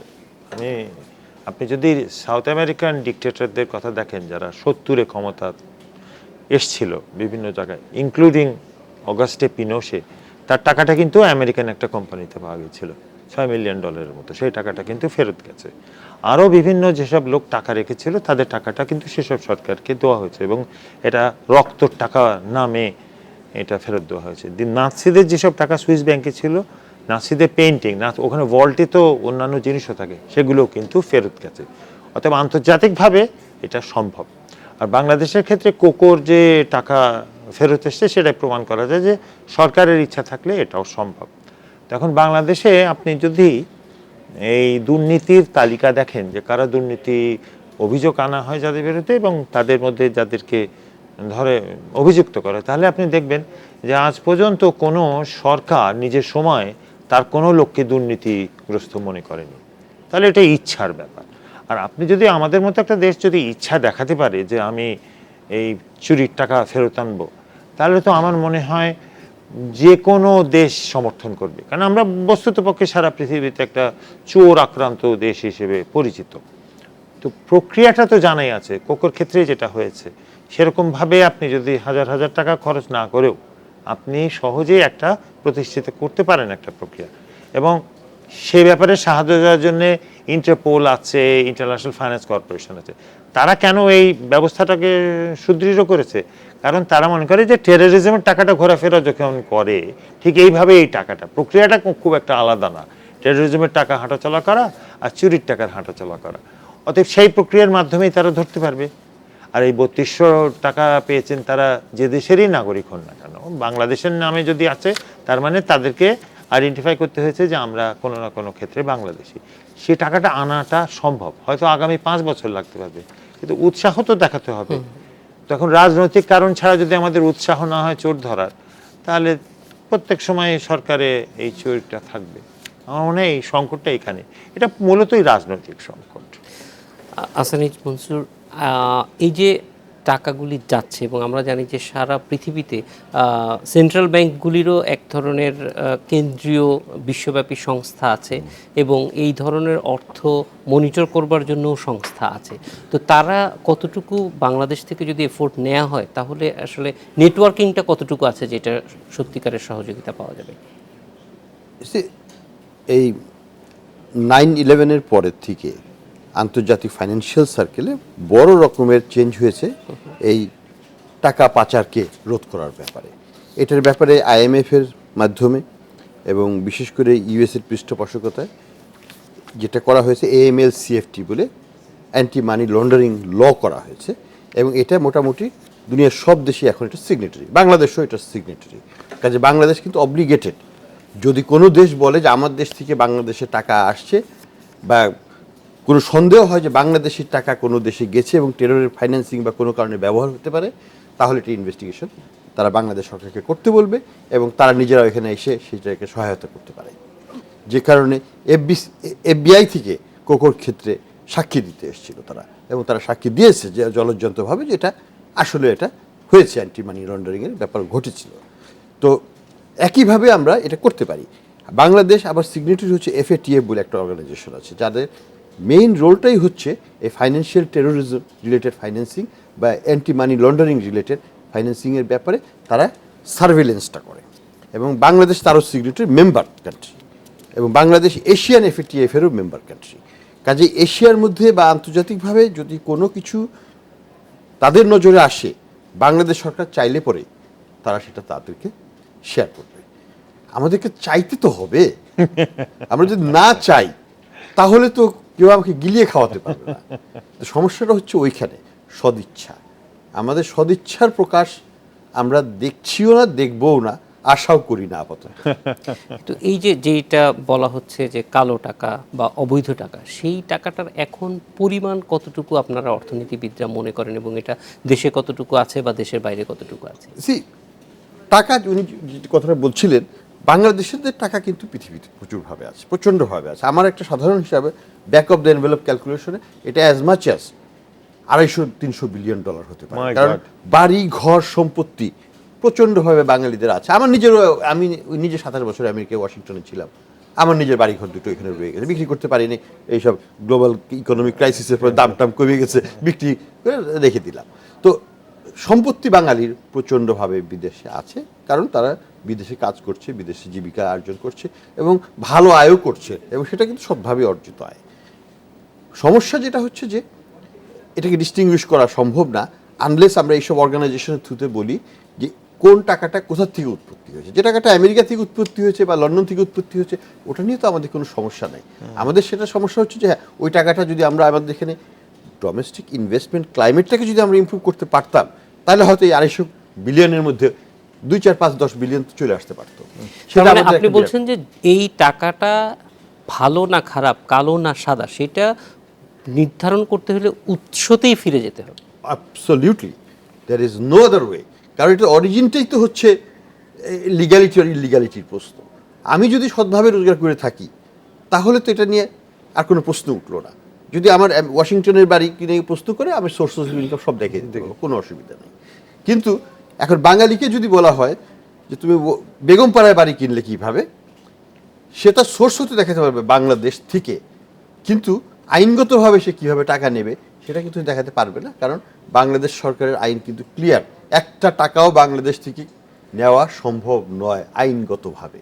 আপনি যদি সাউথ আমেরিকান ডিকটেটরদের কথা দেখেন, যারা 70-এ ক্ষমতা এসছিল বিভিন্ন জায়গায়, ইনক্লুডিং অগাস্টে পিনোশে, তার টাকাটা কিন্তু আমেরিকান একটা কোম্পানিতে পাওয়া গেছিল $6 মিলিয়ন মতো। সেই টাকাটা কিন্তু ফেরত গেছে। আরও বিভিন্ন যেসব লোক টাকা রেখেছিল তাদের টাকাটা কিন্তু সেসব সরকারকে দেওয়া হয়েছে এবং এটা রক্তর টাকা নামে এটা ফেরত দেওয়া হয়েছে। নাৎসিদের যেসব টাকা সুইস ব্যাংকে ছিল, নাৎসিদের পেইন্টিং, ওখানে ভল্টে তো অন্যান্য জিনিসও থাকে, সেগুলোও কিন্তু ফেরত গেছে। অতএব আন্তর্জাতিকভাবে এটা সম্ভব। আর বাংলাদেশের ক্ষেত্রে কোকোর যে টাকা ফেরত এসছে সেটাই প্রমাণ করা যায় যে সরকারের ইচ্ছা থাকলে এটাও সম্ভব। তখন বাংলাদেশে আপনি যদি এই দুর্নীতির তালিকা দেখেন, যে কারা দুর্নীতি অভিযোগ আনা হয় যাদের বিরুদ্ধে এবং তাদের মধ্যে যাদেরকে ধরে অভিযুক্ত করে, তাহলে আপনি দেখবেন যে আজ পর্যন্ত কোনো সরকার নিজের সময় তার কোনো লোককে দুর্নীতিগ্রস্ত মনে করেনি। তাহলে এটা ইচ্ছার ব্যাপার। আর আপনি যদি আমাদের মতো একটা দেশ যদি ইচ্ছা দেখাতে পারে যে আমি এই চুরির টাকা ফেরত আনবো, তাহলে তো আমার মনে হয় যে কোনো দেশ সমর্থন করবে। কারণ আমরা বস্তুতপক্ষে সারা পৃথিবীতে একটা চোর আক্রান্ত দেশ হিসেবে পরিচিত। তো প্রক্রিয়াটা তো জানাই আছে, কোকোর ক্ষেত্রে যেটা হয়েছে সেরকমভাবে আপনি যদি হাজার হাজার টাকা খরচ না করেও আপনি সহজেই একটা প্রতিষ্ঠিত করতে পারেন একটা প্রক্রিয়া। এবং সে ব্যাপারে সাহায্য দেওয়ার জন্য ইন্টারপোল আছে, ইন্টারন্যাশনাল ফাইন্যান্স কর্পোরেশন আছে। তারা কেন এই ব্যবস্থাটাকে সুদৃঢ় করেছে? কারণ তারা মনে করে যে টেরোরিজমের টাকাটা ঘোরাফেরা যখন করে ঠিক এইভাবে এই টাকাটা, প্রক্রিয়াটা খুব একটা আলাদা না। টেরোরিজমের টাকা হাঁটাচলা করা আর চুরির টাকার হাঁটাচলা করা, অতএব সেই প্রক্রিয়ার মাধ্যমেই তারা ধরতে পারবে। আর এই 3200 টাকা পেয়েছেন তারা যে দেশেরই নাগরিক হন না কেন, বাংলাদেশের নামে যদি আছে তার মানে তাদেরকে আইডেন্টিফাই করতে হয়েছে যে আমরা কোনো না কোনো ক্ষেত্রে বাংলাদেশি। সে টাকাটা আনাটা সম্ভব, হয়তো আগামী 5 বছর লাগতে পারবে, কিন্তু উৎসাহ তো দেখাতে হবে। তখন রাজনৈতিক কারণ ছাড়া যদি আমাদের উৎসাহ না হয় চোর ধরার, তাহলে প্রত্যেক সময় সরকারে এই চোরটা থাকবে। আমার মনে হয় এই সংকটটা এখানে, এটা মূলতই রাজনৈতিক সংকট। আহসান এইচ মনসুর, এই যে টাকাগুলি যাচ্ছে এবং আমরা জানি যে সারা পৃথিবীতে সেন্ট্রাল ব্যাংকগুলিরও এক ধরনের কেন্দ্রীয় বিশ্বব্যাপী সংস্থা আছে এবং এই ধরনের অর্থ মনিটর করবার জন্যও সংস্থা আছে। তো তারা কতটুকু বাংলাদেশ থেকে যদি এফোর্ট নেওয়া হয় তাহলে আসলে নেটওয়ার্কিংটা কতটুকু আছে যেটা সত্যিকারের সহযোগিতা পাওয়া যাবে? এই 9/11-এর পরের থেকে আন্তর্জাতিক ফাইন্যান্সিয়াল সার্কেলে বড় রকমের চেঞ্জ হয়েছে এই টাকা পাচারকে রোধ করার ব্যাপারে। এটার ব্যাপারে IMF-এর মাধ্যমে এবং বিশেষ করে ইউএসের পৃষ্ঠপোষকতায় যেটা করা হয়েছে AML-CFT বলে অ্যান্টি মানি লন্ডারিং ল করা হয়েছে এবং এটা মোটামুটি দুনিয়ার সব দেশই এখন এটা সিগনেটারি, বাংলাদেশও এটা সিগনেটারি। কাজে বাংলাদেশ কিন্তু অব্লিগেটেড, যদি কোনো দেশ বলে যে আমার দেশ থেকে বাংলাদেশে টাকা আসছে বা কোনো সন্দেহ হয় যে বাংলাদেশের টাকা কোনো দেশে গেছে এবং টেররের ফাইন্যান্সিং বা কোনো কারণে ব্যবহার হতে পারে, তাহলে এটা ইনভেস্টিগেশন তারা বাংলাদেশ সরকারকে করতে বলবে এবং তারা নিজেরাও এখানে এসে সেটাকে সহায়তা করতে পারে। যে কারণে FBI থেকে কোকোর ক্ষেত্রে সাক্ষী দিতে এসেছিল তারা, এবং তারা সাক্ষী দিয়েছে যে জলজ্জন্তভাবে যে এটা আসলে এটা হয়েছে, অ্যান্টি মানি লন্ডারিংয়ের ব্যাপার ঘটেছিল। তো একইভাবে আমরা এটা করতে পারি। বাংলাদেশ আবার সিগনেটারি হচ্ছে FATF বলে একটা অর্গানাইজেশন আছে, যাদের মেইন রোলটাই হচ্ছে এই ফাইন্যান্সিয়াল টেরোরিজম রিলেটেড ফাইন্যান্সিং বা অ্যান্টি মানি লন্ডারিং রিলেটেড ফাইন্যান্সিংয়ের ব্যাপারে তারা সার্ভেলেন্সটা করে। এবং বাংলাদেশ তারও সিগনেটারি মেম্বার কান্ট্রি এবং বাংলাদেশ এশিয়ান FATF-এরও মেম্বার কান্ট্রি। কাজে এশিয়ার মধ্যে বা আন্তর্জাতিকভাবে যদি কোনো কিছু তাদের নজরে আসে, বাংলাদেশ সরকার চাইলে পরে তারা সেটা তাদেরকে শেয়ার করবে। আমাদেরকে চাইতে তো হবে, আমরা যদি না চাই তাহলে তো কেউ আমাকে গিলিয়ে খাওয়াতে পারবে না। তো সমস্যাটা হচ্ছে ওইখানে সদিচ্ছা। আমাদের সদিচ্ছার প্রকাশ আমরা দেখছিও না, দেখবও না, আশাও করি না আপাতত। তো এই যে যেটা বলা হচ্ছে যে কালো টাকা বা অবৈধ টাকা, সেই টাকাটার এখন পরিমাণ কতটুকু আপনারা অর্থনীতিবিদরা মনে করেন, এবং এটা দেশে কতটুকু আছে বা দেশের বাইরে কতটুকু আছে? টাকা উনি যে কথাটা বলছিলেন, বাংলাদেশের যে টাকা কিন্তু পৃথিবীতে প্রচুরভাবে আছে, প্রচণ্ডভাবে আছে। আমার একটা সাধারণ হিসাবে ব্যাক অফ দ্য এনভেলপ ক্যালকুলেশনে এটা অ্যাজ মাচ অ্যাজ $250-300 বিলিয়ন হতে পারে। My কারণ God! বাড়ি ঘর সম্পত্তি প্রচণ্ডভাবে বাঙালিদের আছে। আমি নিজে 27 বছর আমেরিকায় ওয়াশিংটনে ছিলাম, আমার নিজের বাড়ি ঘর দুটো এখানে রয়ে গেছে, বিক্রি করতে পারিনি। এইসব গ্লোবাল ইকোনমিক ক্রাইসিসের পরে দাম টাম কমে গেছে, বিক্রি করে রেখে দিলাম। তো সম্পত্তি বাঙালির প্রচণ্ডভাবে বিদেশে আছে, কারণ তারা বিদেশে কাজ করছে, বিদেশে জীবিকা অর্জন করছে এবং ভালো আয়ও করছে, এবং সেটা কিন্তু সৎভাবে অর্জিত আয়। সমস্যা যেটা হচ্ছে যে এটাকে ডিস্টিংগুইশ করা সম্ভব না আনলেস আমরা এইসব অর্গানাইজেশনের থ্রুতে বলি যে কোন টাকাটা কোথা থেকে উৎপত্তি হয়েছে। যে টাকাটা আমেরিকা থেকে উৎপত্তি হয়েছে বা লন্ডন থেকে উৎপত্তি হয়েছে, ওটা নিয়ে তো আমাদের কোনো সমস্যা নেই। আমাদের সেটা সমস্যা হচ্ছে যে হ্যাঁ, ওই টাকাটা যদি আমরা আমাদের এখানে ডোমেস্টিক ইনভেস্টমেন্ট ক্লাইমেটটাকে যদি আমরা ইমপ্রুভ করতে পারতাম, তাহলে হয়তো এই 250 বিলিয়নের মধ্যে 2, 4, 5, 10 বিলিয়ন চলে আসতে পারতো। তার মানে আপনি বলছেন যে এই টাকাটা ভালো না খারাপ, কালো না সাদা, সেটা নির্ধারণ করতে হলে উৎসতেই ফিরে যেতে হবে। Absolutely, there is no other way. কারণ এটা অরিজিনটাই তো হচ্ছে লিগ্যালিটি আর ইলিগ্যালিটির প্রশ্ন। আমি যদি সৎভাবে রোজগার করে থাকি, তাহলে তো এটা নিয়ে আর কোনো প্রশ্ন উঠলো না। যদি আমার ওয়াশিংটনের বাড়ি কিনে প্রশ্ন করে, আমি সোর্স অফ ইনকাম সব দেখে দিতে পারবো, কোনো অসুবিধা নেই। কিন্তু এখন বাঙালিকে যদি বলা হয় যে তুমি বেগমপাড়ায় বাড়ি কিনলে কীভাবে, সেটা সোর্স হতে দেখাতে পারবে বাংলাদেশ থেকে, কিন্তু আইনগতভাবে সে কীভাবে টাকা নেবে সেটা কিন্তু দেখাতে পারবে না। কারণ বাংলাদেশ সরকারের আইন কিন্তু ক্লিয়ার, একটা টাকাও বাংলাদেশ থেকে নেওয়া সম্ভব নয় আইনগতভাবে।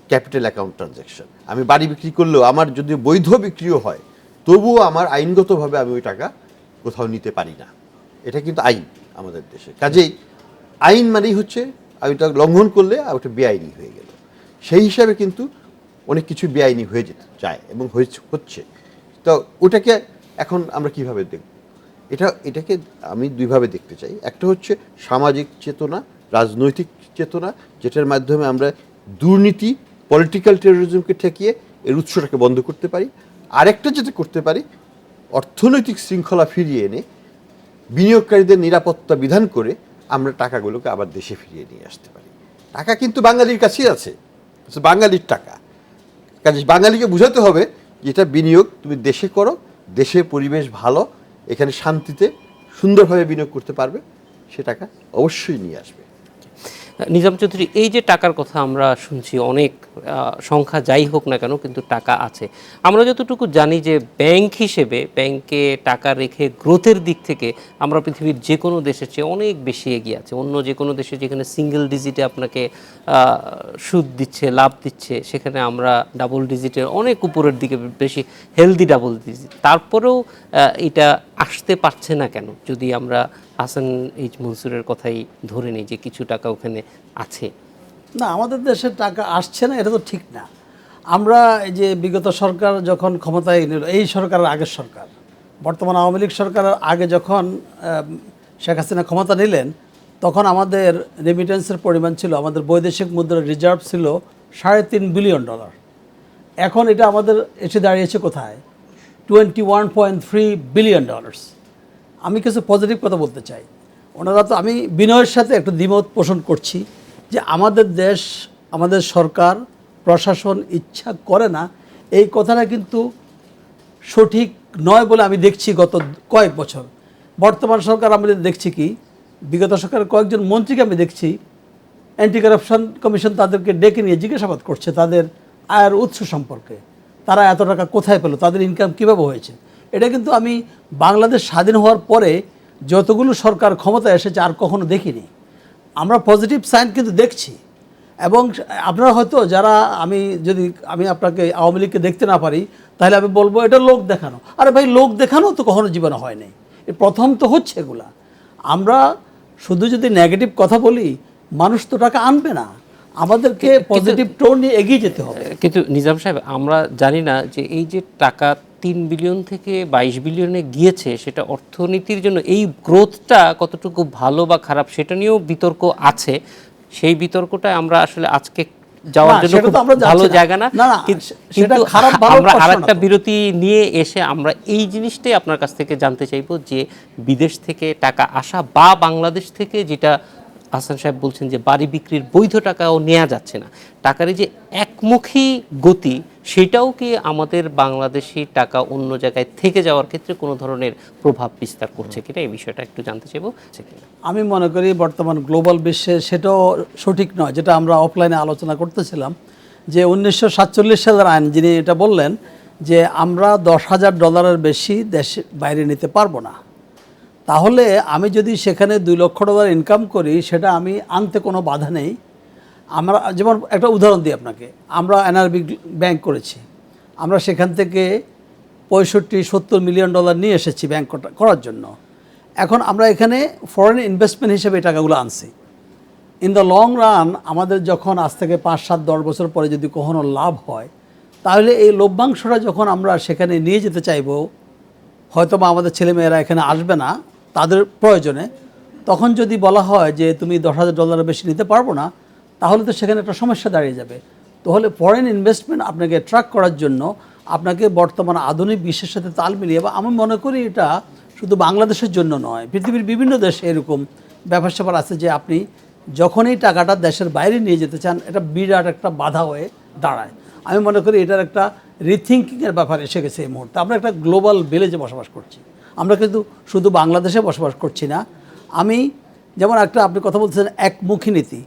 ক্যাপিটাল অ্যাকাউন্ট ট্রানজ্যাকশন, আমি বাড়ি বিক্রি করলেও, আমার যদি বৈধ বিক্রিও হয়, তবুও আমার আইনগতভাবে আমি ওই টাকা কোথাও নিতে পারি না। এটা কিন্তু আইন আমাদের দেশে। কাজেই আইন মানেই হচ্ছে ওইটা লঙ্ঘন করলে ওটা বেআইনি হয়ে গেল। সেই হিসাবে কিন্তু অনেক কিছু বেআইনি হয়ে যেতে চায় এবং হচ্ছে। তো ওটাকে এখন আমরা কিভাবে দেখব? এটাকে আমি দুইভাবে দেখতে চাই। একটা হচ্ছে সামাজিক চেতনা, রাজনৈতিক চেতনা, যেটার মাধ্যমে আমরা দুর্নীতি, পলিটিক্যাল টেরোরিজমকে ঠেকিয়ে এর উৎসটাকে বন্ধ করতে পারি। আরেকটা যেটা করতে পারি, অর্থনৈতিক শৃঙ্খলা ফিরিয়ে এনে বিনিয়োগকারীদের নিরাপত্তা বিধান করে আমরা টাকাগুলোকে আবার দেশে ফিরিয়ে নিয়ে আসতে পারি। টাকা কিন্তু বাঙালির কাছেই আছে, বাঙালির টাকা। কাজে বাঙালিকে বোঝাতে হবে যেটা বিনিয়োগ তুমি দেশে করো, দেশের পরিবেশ ভালো, এখানে শান্তিতে সুন্দরভাবে বিনিয়োগ করতে পারবে, সে টাকা অবশ্যই নিয়ে আসবে। নিজাম চৌধুরী, এই যে টাকার কথা আমরা শুনছি, অনেক সংখ্যা যাই হোক না কেন, কিন্তু টাকা আছে। আমরা যতটুকু জানি যে ব্যাংক হিসেবে, ব্যাংকে টাকা রেখে গ্রোথের দিক থেকে আমরা পৃথিবীর যে কোনো দেশের চেয়ে অনেক বেশি এগিয়ে আছে। অন্য যে কোনো দেশে যেখানে সিঙ্গেল ডিজিটে আপনাকে সুদ দিচ্ছে, লাভ দিচ্ছে, সেখানে আমরা ডাবল ডিজিটের অনেক উপরের দিকে, বেশি হেলদি ডাবল ডিজিট। তারপরেও এটা আসতে পারছে না কেন? যদি আমরা হাসান এইচ মনসুরের কথাই ধরে নিই যে কিছু টাকা ওখানে আছে। না, আমাদের দেশের টাকা আসছে না, এটা তো ঠিক না। আমরা এই যে বিগত সরকার যখন ক্ষমতায় নিল, এই সরকারের আগের সরকার, বর্তমান আওয়ামী লীগ সরকারের আগে যখন শেখ হাসিনা ক্ষমতা নিলেন, তখন আমাদের রেমিটেন্সের পরিমাণ ছিল, আমাদের বৈদেশিক মুদ্রার রিজার্ভ ছিল $3.5 বিলিয়ন। এখন এটা আমাদের এসে দাঁড়িয়েছে কোথায়? $21.3 বিলিয়ন। আমি কিছু পজিটিভ কথা বলতে চাই। ওনারা তো, আমি বিনয়ের সাথে একটু দ্বিমত পোষণ করছি যে আমাদের দেশ, আমাদের সরকার, প্রশাসন ইচ্ছা করে না, এই কথাটা কিন্তু সঠিক নয় বলে আমি দেখছি গত কয়েক বছর। বর্তমান সরকার আমাদের দেখছি কি, বিগত সরকারের কয়েকজন মন্ত্রীকে আমি দেখছি অ্যান্টি কারাপশন কমিশন তাদেরকে ডেকে নিয়ে জিজ্ঞাসাবাদ করছে তাদের আয়ের উৎস সম্পর্কে, তারা এত টাকা কোথায় পেল, তাদের ইনকাম কীভাবে হয়েছে। এটা কিন্তু আমি বাংলাদেশ স্বাধীন হওয়ার পরে যতগুলো সরকার ক্ষমতায় এসেছে আর কখনো দেখিনি। আমরা পজিটিভ সাইন কিন্তু দেখছি। এবং আপনারা হয়তো যারা, আমি আপনাকে আওয়ামী লীগকে দেখতে না পারি, তাহলে আমি বলবো এটা লোক দেখানো। আরে ভাই, লোক দেখানো তো কখনো জীবনে হয় নাই, প্রথম তো হচ্ছে এগুলা। আমরা শুধু যদি নেগেটিভ কথা বলি, মানুষ তো টাকা আনবে না, আমাদেরকে পজিটিভ টোন নিয়ে এগিয়ে যেতে হবে। কিন্তু নিজাম সাহেব, আমরা জানি না যে এই যে টাকা 3 বিলিয়ন থেকে 22 বিলিয়নে গিয়েছে, সেটা অর্থনীতির জন্য এই গ্রোথটা কতটুকু ভালো বা খারাপ সেটা নিয়েও বিতর্ক আছে। সেই বিতর্কটা আমরা আসলে আজকে যাওয়ার না, জন্য সেটা খুব তো আমরা যাচ্ছি ভালো না। জায়গা না। না, না, কিন্তু সেটা খারাপ ভালো আমরা প্রশ্ন না আরেকটা তো। বিরতি নিয়ে এসে আমরা এই জিনিসটাই আপনার কাছ থেকে জানতে চাইবো যে বিদেশ থেকে টাকা আসা বা বাংলাদেশ থেকে যেটা হাসান সাহেব বলছেন যে বাড়ি বিক্রির বৈধ টাকাও নেওয়া যাচ্ছে না, টাকার এই যে একমুখী গতি, সেটাও কি আমাদের বাংলাদেশি টাকা অন্য জায়গায় থেকে যাওয়ার ক্ষেত্রে কোনো ধরনের প্রভাব বিস্তার করছে কিনা, এই বিষয়টা একটু জানতে চাইবো। আমি মনে করি বর্তমান গ্লোবাল বিশ্বে সেটাও সঠিক নয়, যেটা আমরা অফলাইনে আলোচনা করতেছিলাম যে 1947 সালের আইন, যিনি এটা বললেন যে আমরা $10,000 বেশি দেশে বাইরে নিতে পারবো না। তাহলে আমি যদি সেখানে $2 লক্ষ ইনকাম করি, সেটা আমি আনতে কোনো বাধা নেই। আমরা যেমন একটা উদাহরণ দিই আপনাকে, আমরা এনআরবি ব্যাংক করেছি, আমরা সেখান থেকে $65-70 মিলিয়ন নিয়ে এসেছি ব্যাংক করার জন্য। এখন আমরা এখানে ফরেন ইনভেস্টমেন্ট হিসেবে এই টাকাগুলো আনছি। ইন দ্য লং রান আমাদের যখন আজ থেকে 5-7-10 বছর পরে যদি কখনো লাভ হয়, তাহলে এই লভ্যাংশটা যখন আমরা সেখানে নিয়ে যেতে চাইবো, হয়তো বা আমাদের ছেলেমেয়েরা এখানে আসবে না তাদের প্রয়োজনে, তখন যদি বলা হয় যে তুমি $10,000 বেশি নিতে পারবো না, তাহলে তো সেখানে একটা সমস্যা দাঁড়িয়ে যাবে। তাহলে ফরেন ইনভেস্টমেন্ট আপনাকে অ্যাট্রাক্ট করার জন্য আপনাকে বর্তমান আধুনিক বিশ্বের সাথে তাল মিলিয়ে, বা আমি মনে করি এটা শুধু বাংলাদেশের জন্য নয়, পৃথিবীর বিভিন্ন দেশে এরকম ব্যাপার স্যাপার আছে যে আপনি যখনই টাকাটা দেশের বাইরে নিয়ে যেতে চান, এটা বিরাট একটা বাধা হয়ে দাঁড়ায়। আমি মনে করি এটার একটা রিথিঙ্কিংয়ের ব্যাপার এসে গেছে এই মুহূর্তে। আমরা একটা গ্লোবাল ভিলেজে বসবাস করছি, আমরা কিন্তু শুধু বাংলাদেশে বসবাস করছি না। আমি যেমন একটা, আপনি কথা বলছেন একমুখী নীতি,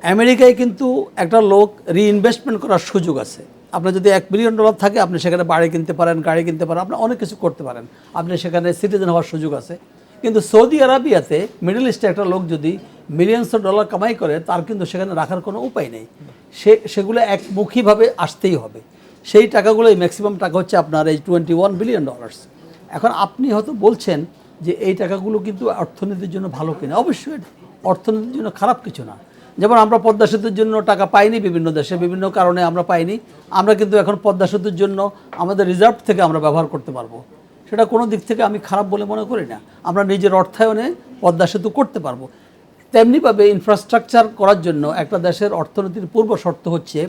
আমেরিকায় কিন্তু একটা লোক রিইনভেস্টমেন্ট করার সুযোগ আছে। আপনার যদি $1 মিলিয়ন থাকে, আপনি সেখানে বাড়ি কিনতে পারেন, গাড়ি কিনতে পারেন, আপনি অনেক কিছু করতে পারেন, আপনি সেখানে সিটিজেন হওয়ার সুযোগ আছে। কিন্তু সৌদি আরবিয়াতে, মিডল ইস্টে একটা লোক যদি মিলিয়নস অফ ডলার কামাই করে, তার কিন্তু সেখানে রাখার কোনো উপায় নেই, সেগুলো একমুখীভাবে আসতেই হবে। সেই টাকাগুলোই ম্যাক্সিমাম টাকা হচ্ছে আপনার এই $21 বিলিয়ন। এখন আপনি হয়তো বলছেন যে এই টাকাগুলো কিন্তু অর্থনীতির জন্য ভালো কিনা। অবশ্যই অর্থনীতির জন্য খারাপ কিছু না। যেমন আমরা পদ্মা সেতুর জন্য টাকা পাইনি, বিভিন্ন দেশে বিভিন্ন কারণে আমরা পাইনি, আমরা কিন্তু এখন পদ্মা সেতুর জন্য আমাদের রিজার্ভ থেকে আমরা ব্যবহার করতে পারবো। সেটা কোনো দিক থেকে আমি খারাপ বলে মনে করি না। আমরা নিজের অর্থায়নে পদ্মা সেতু করতে পারবো। তেমনিভাবে ইনফ্রাস্ট্রাকচার করার জন্য একটা দেশের অর্থনীতির পূর্ব শর্ত হচ্ছে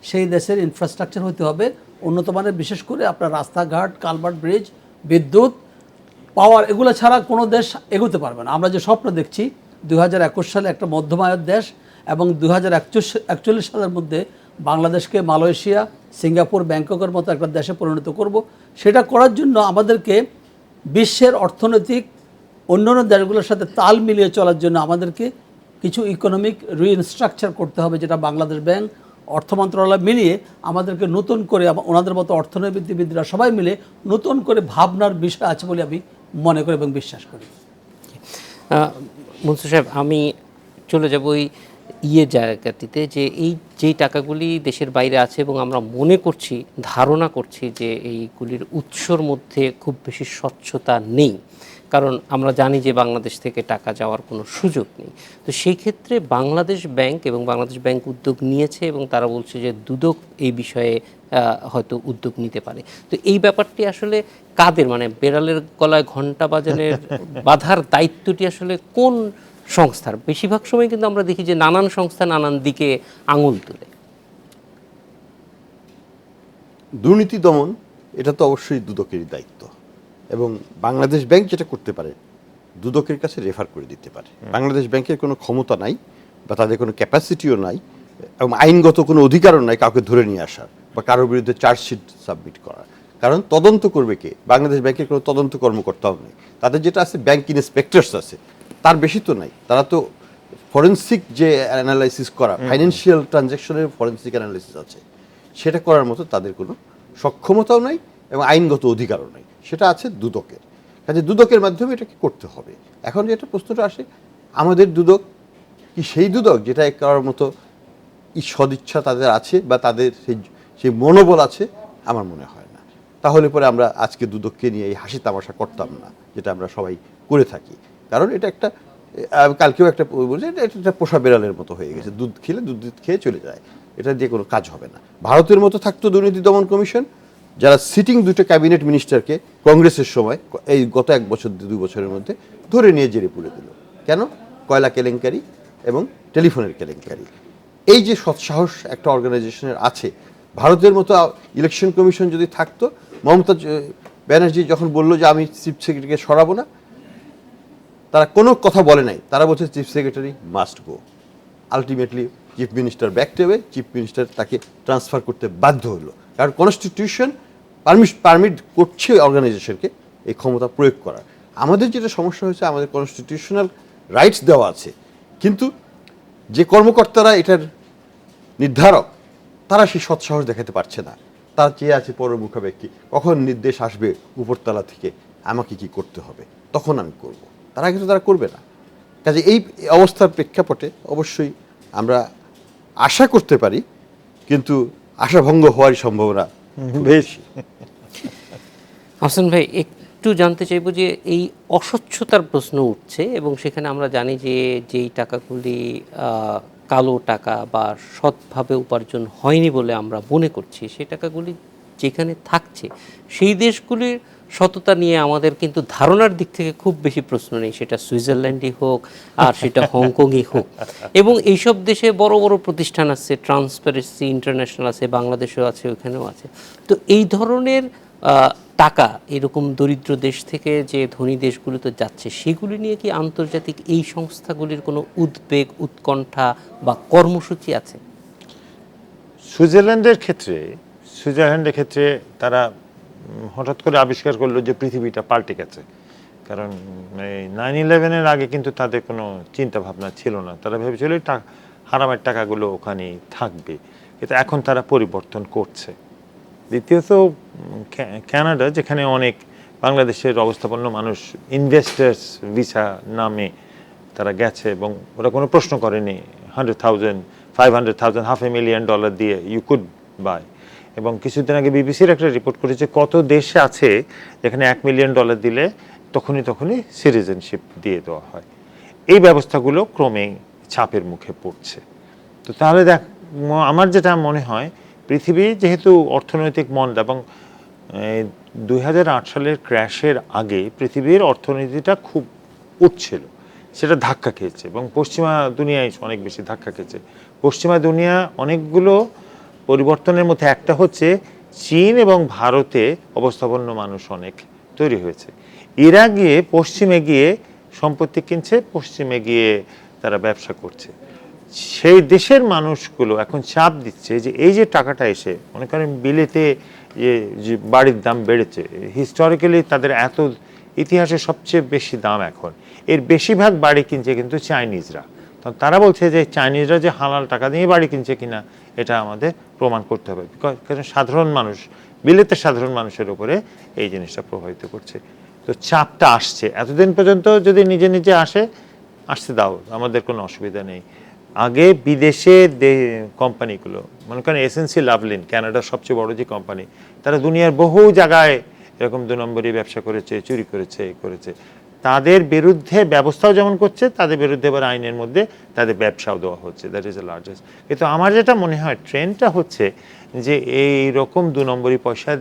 সেই দেশের ইনফ্রাস্ট্রাকচার হতে হবে উন্নত মানের, বিশেষ করে আপনার রাস্তাঘাট, কালভার্ট, ব্রিজ, বিদ্যুৎ, পাওয়ার, এগুলো ছাড়া কোনো দেশ এগোতে পারবে না। আমরা যে স্বপ্ন দেখছি 2021 সালে একটা মধ্যম আয়ের দেশ, এবং 2041 সালের মধ্যে বাংলাদেশকে মালয়েশিয়া, সিঙ্গাপুর, ব্যাংককের মতো একটা দেশে পরিণত করব, সেটা করার জন্য আমাদেরকে বিশ্বের অর্থনৈতিক অন্যান্য দেশগুলোর সাথে তাল মিলিয়ে চলার জন্য আমাদেরকে কিছু ইকোনমিক রিইনস্ট্রাকচার করতে হবে, যেটা বাংলাদেশ ব্যাংক, অর্থ মন্ত্রণালয় মিলিয়ে আমাদেরকে নতুন করে, ওনাদের মতো অর্থনীতিবিদরা সবাই মিলে নতুন করে ভাবনার বিষয় আছে বলে আমি মনে করি এবং বিশ্বাস করি। মনসুর সাহেব, আমি চলে যাব ওই জায়গাটিতে যে এই যেই টাকাগুলি দেশের বাইরে আছে এবং আমরা মনে করছি, ধারণা করছি যে এইগুলির উৎসর মধ্যে খুব বেশি স্বচ্ছতা নেই, কারণ আমরা জানি যে বাংলাদেশ থেকে টাকা যাওয়ার কোনো সুযোগ নেই। তো সেই ক্ষেত্রে বাংলাদেশ ব্যাংক এবং বাংলাদেশ ব্যাংক উদ্যোগ নিয়েছে এবং তারা বলছে যে দুদক এই বিষয়ে হয়তো উদ্যোগ নিতে পারে। তো এই ব্যাপারটি আসলে কাদের, মানে বেড়ালের গলায় ঘণ্টা বাঁধার দায়িত্বটি আসলে কোন সংস্থার? বেশিরভাগ সময় কিন্তু আমরা দেখি যে নানান সংস্থা নানান দিকে আঙুল তুলে। দুর্নীতি দমন এটা তো অবশ্যই দুদকেরই দায়িত্ব, এবং বাংলাদেশ ব্যাংক যেটা করতে পারে দুদকের কাছে রেফার করে দিতে পারে। বাংলাদেশ ব্যাংকের কোনো ক্ষমতা নাই বা তাদের কোনো ক্যাপাসিটিও নাই, এবং আইনগত কোনো অধিকারও নাই কাউকে ধরে নিয়ে আসার বা কারোর বিরুদ্ধে চার্জশিট সাবমিট করার। কারণ তদন্ত করবে কে? বাংলাদেশ ব্যাংকের কোনো তদন্ত কর্মকর্তাও নেই। তাদের যেটা আছে ব্যাংক ইন্সপেক্টরস আছে, তার বেশি তো নাই। তারা তো ফরেন্সিক যে অ্যানালাইসিস করা, ফাইন্যান্সিয়াল ট্রানজ্যাকশনের ফরেন্সিক অ্যানালাইসিস আছে, সেটা করার মতো তাদের কোনো সক্ষমতাও নাই এবং আইনগত অধিকারও নাই। সেটা আছে দুদকের কাজে, দুদকের মাধ্যমে এটাকে করতে হবে। এখন যেটা প্রশ্নটা আসে, আমাদের দুদক কি সেই দুদক যেটা করার মতো সদিচ্ছা তাদের আছে বা তাদের সেই মনোবল আছে? আমার মনে হয় না। তাহলে পরে আমরা আজকে দুদককে নিয়ে এই হাসি তামাশা করতাম না, যেটা আমরা সবাই করে থাকি। কারণ এটা একটা, কালকেও একটা বলছে, এটা একটা পোষা বেড়ালের মতো হয়ে গেছে, দুধ খেলে দুধ খেয়ে চলে যায়, এটা দিয়ে কোনো কাজ হবে না। ভারতের মতো থাকতো দুর্নীতি দমন কমিশন, যারা সিটিং দুটো ক্যাবিনেট মিনিস্টারকে কংগ্রেসের সময় এই গত 1 বছর 2 বছরের মধ্যে ধরে নিয়ে জেলে পুরে দিল। কেন? কয়লা কেলেঙ্কারি এবং টেলিফোনের কেলেঙ্কারি। এই যে সৎসাহস একটা অর্গানাইজেশনের আছে, ভারতের মতো ইলেকশন কমিশন যদি থাকতো, মমতা ব্যানার্জি যখন বললো যে আমি চিফ সেক্রেটারিকে সরাবো না, তারা কোনো কথা বলে নাই, তারা বলছে chief secretary must go. Ultimately chief minister backed away, chief minister তাকে ট্রান্সফার করতে বাধ্য হলো, কারণ কনস্টিটিউশন পারমিট করছে অর্গানাইজেশনকে এই ক্ষমতা প্রয়োগ করার। আমাদের যেটা সমস্যা হয়েছে, আমাদের কনস্টিটিউশনাল রাইটস দেওয়া আছে, কিন্তু যে কর্মকর্তারা এটার নির্ধারক, তারা সেই সৎসাহস দেখাতে পারছে না। তার চেয়ে আছে পরমুখাপেক্ষী, কখন নির্দেশ আসবে উপরতলা থেকে, আমাকে কি করতে হবে, তখন আমি করব। তার আগে তো তারা করবে না। কাজে এই অবস্থার প্রেক্ষাপটে অবশ্যই আমরা আশা করতে পারি, কিন্তু আশাভঙ্গ হওয়ারই সম্ভাবনা বেশি। আহসান ভাই, একটু জানতে চাইবো যে এই অস্বচ্ছতার প্রশ্ন উঠছে এবং সেখানে আমরা জানি যে যেই টাকাগুলি কালো টাকা বা সৎভাবে উপার্জন হয়নি বলে আমরা মনে করছি, সেই টাকাগুলি যেখানে থাকছে সেই দেশগুলির সততা নিয়ে আমাদের কিন্তু ধারণার দিক থেকে খুব বেশি প্রশ্ন নেই, সেটা সুইজারল্যান্ডই হোক আর সেটা হংকংই হোক। এবং এইসব দেশে বড় বড় প্রতিষ্ঠান আছে, ট্রান্সপারেন্সি ইন্টারন্যাশনাল আছে, বাংলাদেশেও আছে, ওখানেও আছে। তো এই ধরনের টাকা এরকম দরিদ্র দেশ থেকে যে ধনী দেশগুলোতে যাচ্ছে, সেগুলি নিয়ে কি আন্তর্জাতিক এই সংস্থাগুলির কোনো উদ্বেগ, উৎকণ্ঠা বা কর্মসূচি আছে? সুইজারল্যান্ডের ক্ষেত্রে তারা হঠাৎ করে আবিষ্কার করলো যে পৃথিবীটা পাল্টে গেছে। কারণ এই 9/11-এর আগে কিন্তু তাদের কোনো চিন্তা ভাবনা ছিল না, তারা ভেবেছিল হারামের টাকাগুলো ওখানেই থাকবে, কিন্তু এখন তারা পরিবর্তন করছে। দ্বিতীয়ত কানাডা, যেখানে অনেক বাংলাদেশের অবস্থাপন্ন মানুষ ইনভেস্টার্স ভিসা নামে তারা গেছে এবং ওরা কোনো প্রশ্ন করেনি, 100,000, 500,000, $500,000 দিয়ে ইউ কুড বাই। এবং কিছুদিন আগে বিবিসির একটা রিপোর্ট করেছে কত দেশে আছে যেখানে $1 মিলিয়ন দিলে তখনই সিটিজেনশিপ দিয়ে দেওয়া হয়। এই ব্যবস্থাগুলো ক্রমে চাপের মুখে পড়ছে। তো তাহলে আমার যেটা মনে হয়, পৃথিবী যেহেতু অর্থনৈতিক মন্দা এবং 2008 সালের ক্র্যাশের আগে পৃথিবীর অর্থনীতিটা খুব উঠছিল, সেটা ধাক্কা খেয়েছে এবং পশ্চিমা দুনিয়ায় অনেক বেশি ধাক্কা খেয়েছে। পশ্চিমা দুনিয়া অনেকগুলো পরিবর্তনের মধ্যে একটা হচ্ছে চীন এবং ভারতে অবস্থাপন্ন মানুষ অনেক তৈরি হয়েছে। এরা গিয়ে পশ্চিমে গিয়ে সম্পত্তি কিনছে, পশ্চিমে গিয়ে তারা ব্যবসা করছে। সেই দেশের মানুষগুলো এখন চাপ দিচ্ছে যে এই যে টাকাটা এসে, মনে করেন বিলেতে যে বাড়ির দাম বেড়েছে, হিস্টোরিক্যালি তাদের এত ইতিহাসে সবচেয়ে বেশি দাম এখন, এর বেশিরভাগ বাড়ি কিনছে কিন্তু চাইনিজরা। তো তারা বলছে যে চাইনিজরা যে হালাল টাকা দিয়ে বাড়ি কিনছে কিনা এটা আমাদের প্রমাণ করতে হবে, কারণ সাধারণ মানুষ, বিলেতের সাধারণ মানুষের উপরে এই জিনিসটা প্রভাবিত করছে। তো চাপটা আসছে, এতদিন পর্যন্ত যদি নিজে নিজে আসতে দাও, আমাদের কোনো অসুবিধা নেই। আগে বিদেশে কোম্পানিগুলো, মনে করেন এসএনসি লাভলিন, কানাডার সবচেয়ে বড় যে কোম্পানি, তারা দুনিয়ার বহু জায়গায় এরকম 2 নম্বরই ব্যবসা করেছে, চুরি করেছে, তাদের বিরুদ্ধে ব্যবস্থাও যেমন করছে, তাদের বিরুদ্ধে এবার আইনের মধ্যে তাদের ব্যবসাও দেওয়া হচ্ছে। That is the largest. কিন্তু আমার যেটা মনে হয় ট্রেন্ডটা হচ্ছে যে এই রকম 2 নম্বরই পয়সা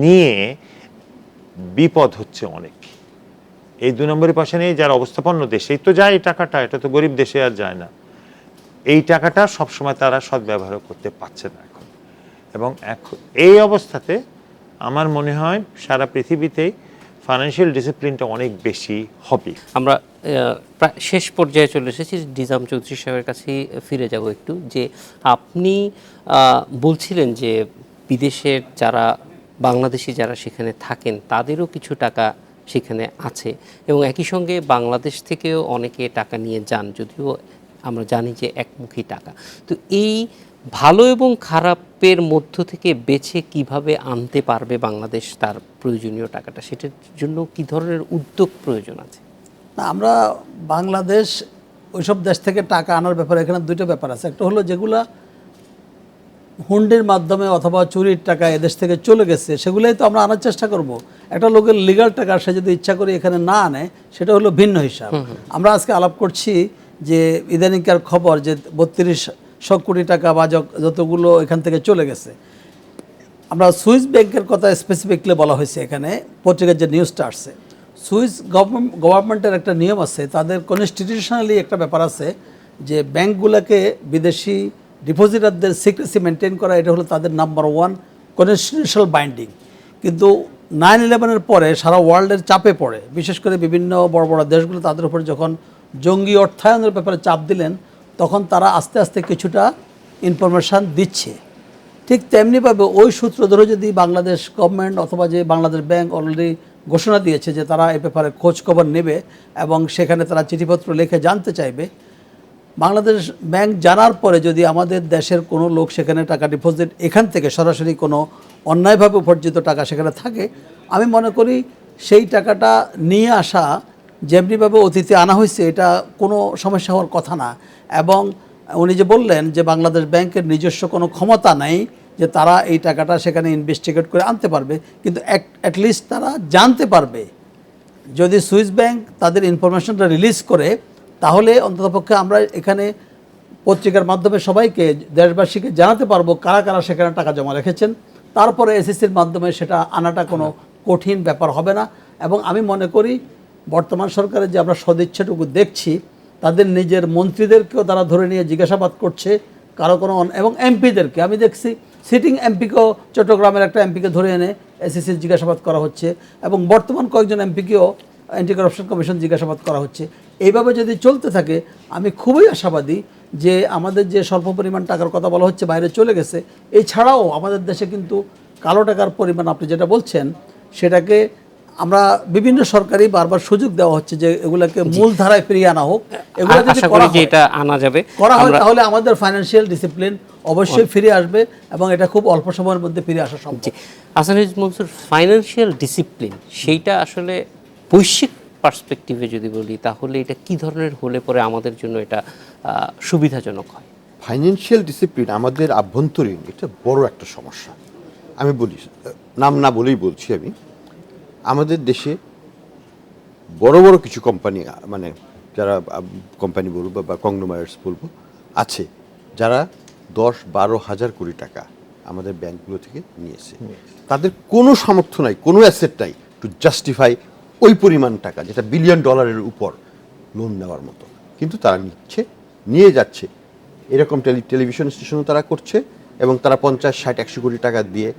নিয়ে বিপদ হচ্ছে অনেক। এই 2 নম্বরই পয়সা নিয়ে যারা অবস্থাপন্ন দেশেই তো যায় এই টাকাটা, এটা তো গরিব দেশে আর যায় না। এই টাকাটা সবসময় তারা সদ্ব্যবহার করতে পারছে না এখন। এবং এখন এই অবস্থাতে আমার মনে হয় সারা পৃথিবীতেই ফাইন্যান্সিয়াল ডিসিপ্লিনটা অনেক বেশি হবে। আমরা প্রায় শেষ পর্যায়ে চলে এসেছি, নিজাম চৌধুরী সাহেবের কাছে ফিরে যাব একটু। যে আপনি বলছিলেন যে বিদেশের যারা বাংলাদেশি যারা সেখানে থাকেন তাদেরও কিছু টাকা সেখানে আছে এবং একই সঙ্গে বাংলাদেশ থেকেও অনেকে টাকা নিয়ে যান, যদিও আমরা জানি যে একমুখী টাকা। তো এই ভালো এবং খারাপের মধ্য থেকে বেছে কিভাবে আনতে পারবে বাংলাদেশ তার প্রয়োজনীয় টাকাটা, সেটার জন্য কি ধরনের উদ্যোগ প্রয়োজন আছে? না, আমরা বাংলাদেশ ওইসব দেশ থেকে টাকা আনার ব্যাপারে এখানে দুটো ব্যাপার আছে। একটা হলো যেগুলা হুন্ডির মাধ্যমে অথবা চুরির টাকা এদেশ থেকে চলে গেছে, সেগুলোই তো আমরা আনার চেষ্টা করব। একটা লোকের লিগাল টাকা সে যদি ইচ্ছা করে এখানে না আনে, সেটা হলো ভিন্ন হিসাব। আমরা আজকে আলাপ করছি যে ইদানিংকার খবর যে 3200 কোটি টাকা বা যতগুলো এখান থেকে চলে গেছে। আমরা সুইস ব্যাংকের কথা স্পেসিফিকলি বলা হয়েছে এখানে পত্রিকার যে নিউজটা আসছে। সুইস গভর্নমেন্টের একটা নিয়ম আছে, তাদের কনস্টিটিউশনালি একটা ব্যাপার আছে যে ব্যাংকগুলোকে বিদেশি ডিপোজিটারদের সিক্রেসি মেনটেন করা, এটা হলো তাদের নাম্বার 1 কনস্টিটিউশনাল বাইন্ডিং। কিন্তু 9/11-এর পরে সারা ওয়ার্ল্ডের চাপে পড়ে, বিশেষ করে বিভিন্ন বড় বড় দেশগুলো তাদের উপর যখন জঙ্গি অর্থায়নের ব্যাপারে চাপ দিলেন, তখন তারা আস্তে আস্তে কিছুটা ইনফরমেশান দিচ্ছে। ঠিক তেমনিভাবে ওই সূত্র ধরে যদি বাংলাদেশ গভর্নমেন্ট অথবা যে বাংলাদেশ ব্যাংক অলরেডি ঘোষণা দিয়েছে যে তারা এ ব্যাপারে খোঁজ খবর নেবে এবং সেখানে তারা চিঠিপত্র লিখে জানতে চাইবে, বাংলাদেশ ব্যাংক জানার পরে যদি আমাদের দেশের কোনো লোক সেখানে টাকা ডিপোজিট এখান থেকে সরাসরি কোনো অন্যায়ভাবে উপার্জিত টাকা সেখানে থাকে, আমি মনে করি সেই টাকাটা নিয়ে আসা যেমনিভাবে অতীতে আনা হয়েছে এটা কোনো সমস্যা হওয়ার কথা না। এবং উনি যে বললেন যে বাংলাদেশ ব্যাংকের নিজস্ব কোনো ক্ষমতা নেই যে তারা এই টাকাটা সেখানে ইনভেস্টিগেট করে আনতে পারবে, কিন্তু অ্যাটলিস্ট তারা জানতে পারবে। যদি সুইস ব্যাংক তাদের ইনফরমেশনটা রিলিজ করে, তাহলে অন্ততপক্ষে আমরা এখানে পত্রিকার মাধ্যমে সবাইকে, দেশবাসীকে জানাতে পারবো কারা কারা সেখানে টাকা জমা রেখেছেন। তারপরে এসএসসির মাধ্যমে সেটা আনাটা কোনো কঠিন ব্যাপার হবে না। এবং আমি মনে করি বর্তমান সরকারের যে আমরা সদিচ্ছাটুকু দেখছি, তাদের নিজের মন্ত্রীদেরকেও তারা ধরে নিয়ে জিজ্ঞাসাবাদ করছে, কারো কোনো এবং এমপিদেরকে আমি দেখছি, সিটিং এমপিকেও চট্টগ্রামের একটা এমপিকে ধরে এনে এসএসসির জিজ্ঞাসাবাদ করা হচ্ছে এবং বর্তমান কয়েকজন এমপিকেও অ্যান্টি কারাপশন কমিশন জিজ্ঞাসাবাদ করা হচ্ছে। এইভাবে যদি চলতে থাকে, আমি খুবই আশাবাদী যে আমাদের যে স্বল্প পরিমাণ টাকার কথা বলা হচ্ছে বাইরে চলে গেছে, এছাড়াও আমাদের দেশে কিন্তু কালো টাকার পরিমাণ আপনি যেটা বলছেন সেটাকে আমরা বিভিন্ন সরকারি বারবার সুযোগ দেওয়া হচ্ছে যে এগুলাকে মূল ধারায় ফিরিয়ে আনা হোক। এগুলো যদি করা হয়, এটা আনা যাবে, তাহলে আমাদের ফাইন্যান্সিয়াল ডিসিপ্লিন অবশ্যই ফিরে আসবে এবং এটা খুব অল্প সময়ের মধ্যে ফিরে আসা সম্ভব। Hasan H Mansur, financial discipline সেইটা আসলে বৈশ্বিক পার্সপেক্টিভে যদি বলি, তাহলে এটা কি ধরনের হলে পরে আমাদের জন্য এটা সুবিধাজনক হয়? ফাইন্যান্সিয়াল ডিসিপ্লিন আমাদের আভ্যন্তরীণ এটা বড় একটা সমস্যা। আমি বলি, নাম না বলেই বলছি, আমি আমাদের দেশে বড় বড় কিছু কোম্পানি, মানে যারা কোম্পানি বলবো বা কংগ্লোমারেটস বলবো আছে, যারা 10-12 হাজার কোটি টাকা আমাদের ব্যাংকগুলো থেকে নিয়েছে। তাদের কোনো সামর্থ্য নাই, কোনো অ্যাসেট নাই টু জাস্টিফাই ওই পরিমাণ টাকা, যেটা $1 বিলিয়ন উপর লোন নেওয়ার মতো, কিন্তু তারা নিচ্ছে, নিয়ে যাচ্ছে। এরকম টেলিভিশন স্টেশনও তারা করছে এবং তারা 50-60-100 কোটি টাকা দিয়ে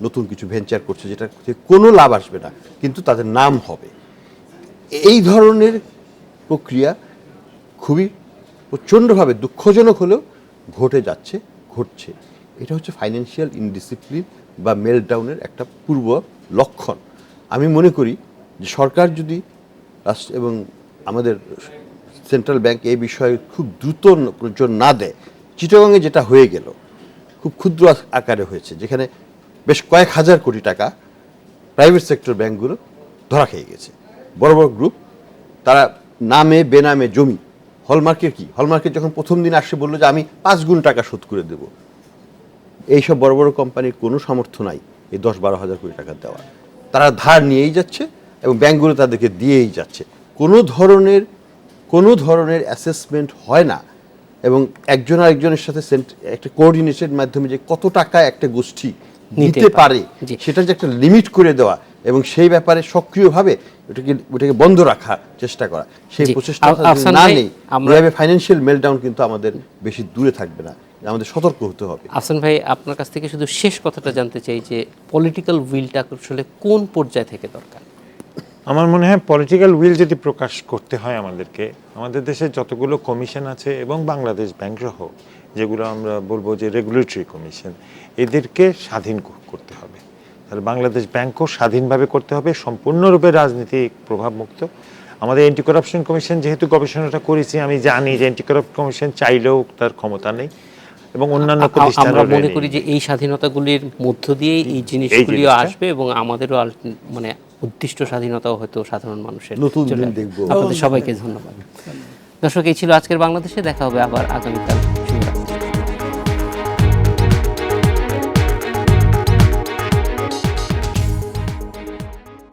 নতুন কিছু ভেঞ্চার করছে, যেটা কোনো লাভ আসবে না, কিন্তু তাদের নাম হবে। এই ধরনের প্রক্রিয়া খুবই প্রচণ্ডভাবে দুঃখজনক হলেও ঘটছে। এটা হচ্ছে ফাইন্যান্সিয়াল ইনডিসিপ্লিন বা মেল্টডাউনের একটা পূর্ব লক্ষণ। আমি মনে করি যে সরকার যদি এবং আমাদের সেন্ট্রাল ব্যাংক এই বিষয়ে খুব দ্রুত প্রয়োজন না দেয়, চিটাগংয়ে যেটা হয়ে গেল খুব ক্ষুদ্র আকারে হয়েছে, যেখানে বেশ কয়েক হাজার কোটি টাকা প্রাইভেট সেক্টর ব্যাংকগুলো ধরা খেয়ে গেছে। বড় বড় গ্রুপ, তারা নামে বেনামে জমি, হলমার্কের কি, হলমার্কের যখন প্রথম দিন আসে বললো যে আমি 5 গুণ টাকা শোধ করে দেব, এইসব বড় বড় কোম্পানির কোনো সামর্থ্য নাই এই 10-12 হাজার কোটি টাকা দেওয়া। তারা ধার নিয়েই যাচ্ছে এবং ব্যাংকগুলো তাদেরকে দিয়েই যাচ্ছে। কোনো ধরনের অ্যাসেসমেন্ট হয় না এবং একজন আরেকজনের সাথে একটা কোঅর্ডিনেশনের মাধ্যমে যে কত টাকা একটা গোষ্ঠী নিতে পারে সেটা যে একটা লিমিট করে দেওয়া এবং সেই ব্যাপারে সক্রিয়ভাবে ওটাকে বন্ধ রাখার চেষ্টা করা, সেই প্রচেষ্টা না নেই, ফাইন্যান্সিয়াল মেল্টডাউন কিন্তু আমাদের বেশি দূরে থাকবে না। আমাদের সতর্ক হতে হবে। আহসান ভাই, আপনার কাছ থেকে শুধু শেষ কথাটা জানতে চাই যে পলিটিক্যাল উইলটা আসলে কোন পর্যায় থেকে দরকার? আমার মনে হয় পলিটিক্যাল উইল যদি প্রকাশ করতে হয় আমাদেরকে, আমাদের দেশে যতগুলো কমিশন আছে এবং বাংলাদেশ ব্যাংক সহ যেগুলো আমরা বলবো যে রেগুলেটরি কমিশন, এদেরকে স্বাধীন করতে হবে। তাহলে বাংলাদেশ ব্যাংকও স্বাধীনভাবে করতে হবে, সম্পূর্ণরূপে রাজনীতিক প্রভাবমুক্ত। আমাদের অ্যান্টি করাপশন কমিশন যেহেতু গবেষণাটা করেছি, আমি জানি যে অ্যান্টি করাপশন কমিশন চাইলেও তার ক্ষমতা নেই এবং অন্যান্য আমরা মনে করি যে এই স্বাধীনতাগুলির মধ্য দিয়ে এই জিনিসগুলিও আসবে এবং আমাদেরও মানে উদ্দিষ্ট স্বাধীনতাও হয়তো সাধারণ মানুষের নতুন দিন দেখব। আপনাদের সবাইকে ধন্যবাদ। দর্শক, এই ছিল আজকের বাংলাদেশে। দেখা হবে আবার আগামীকাল।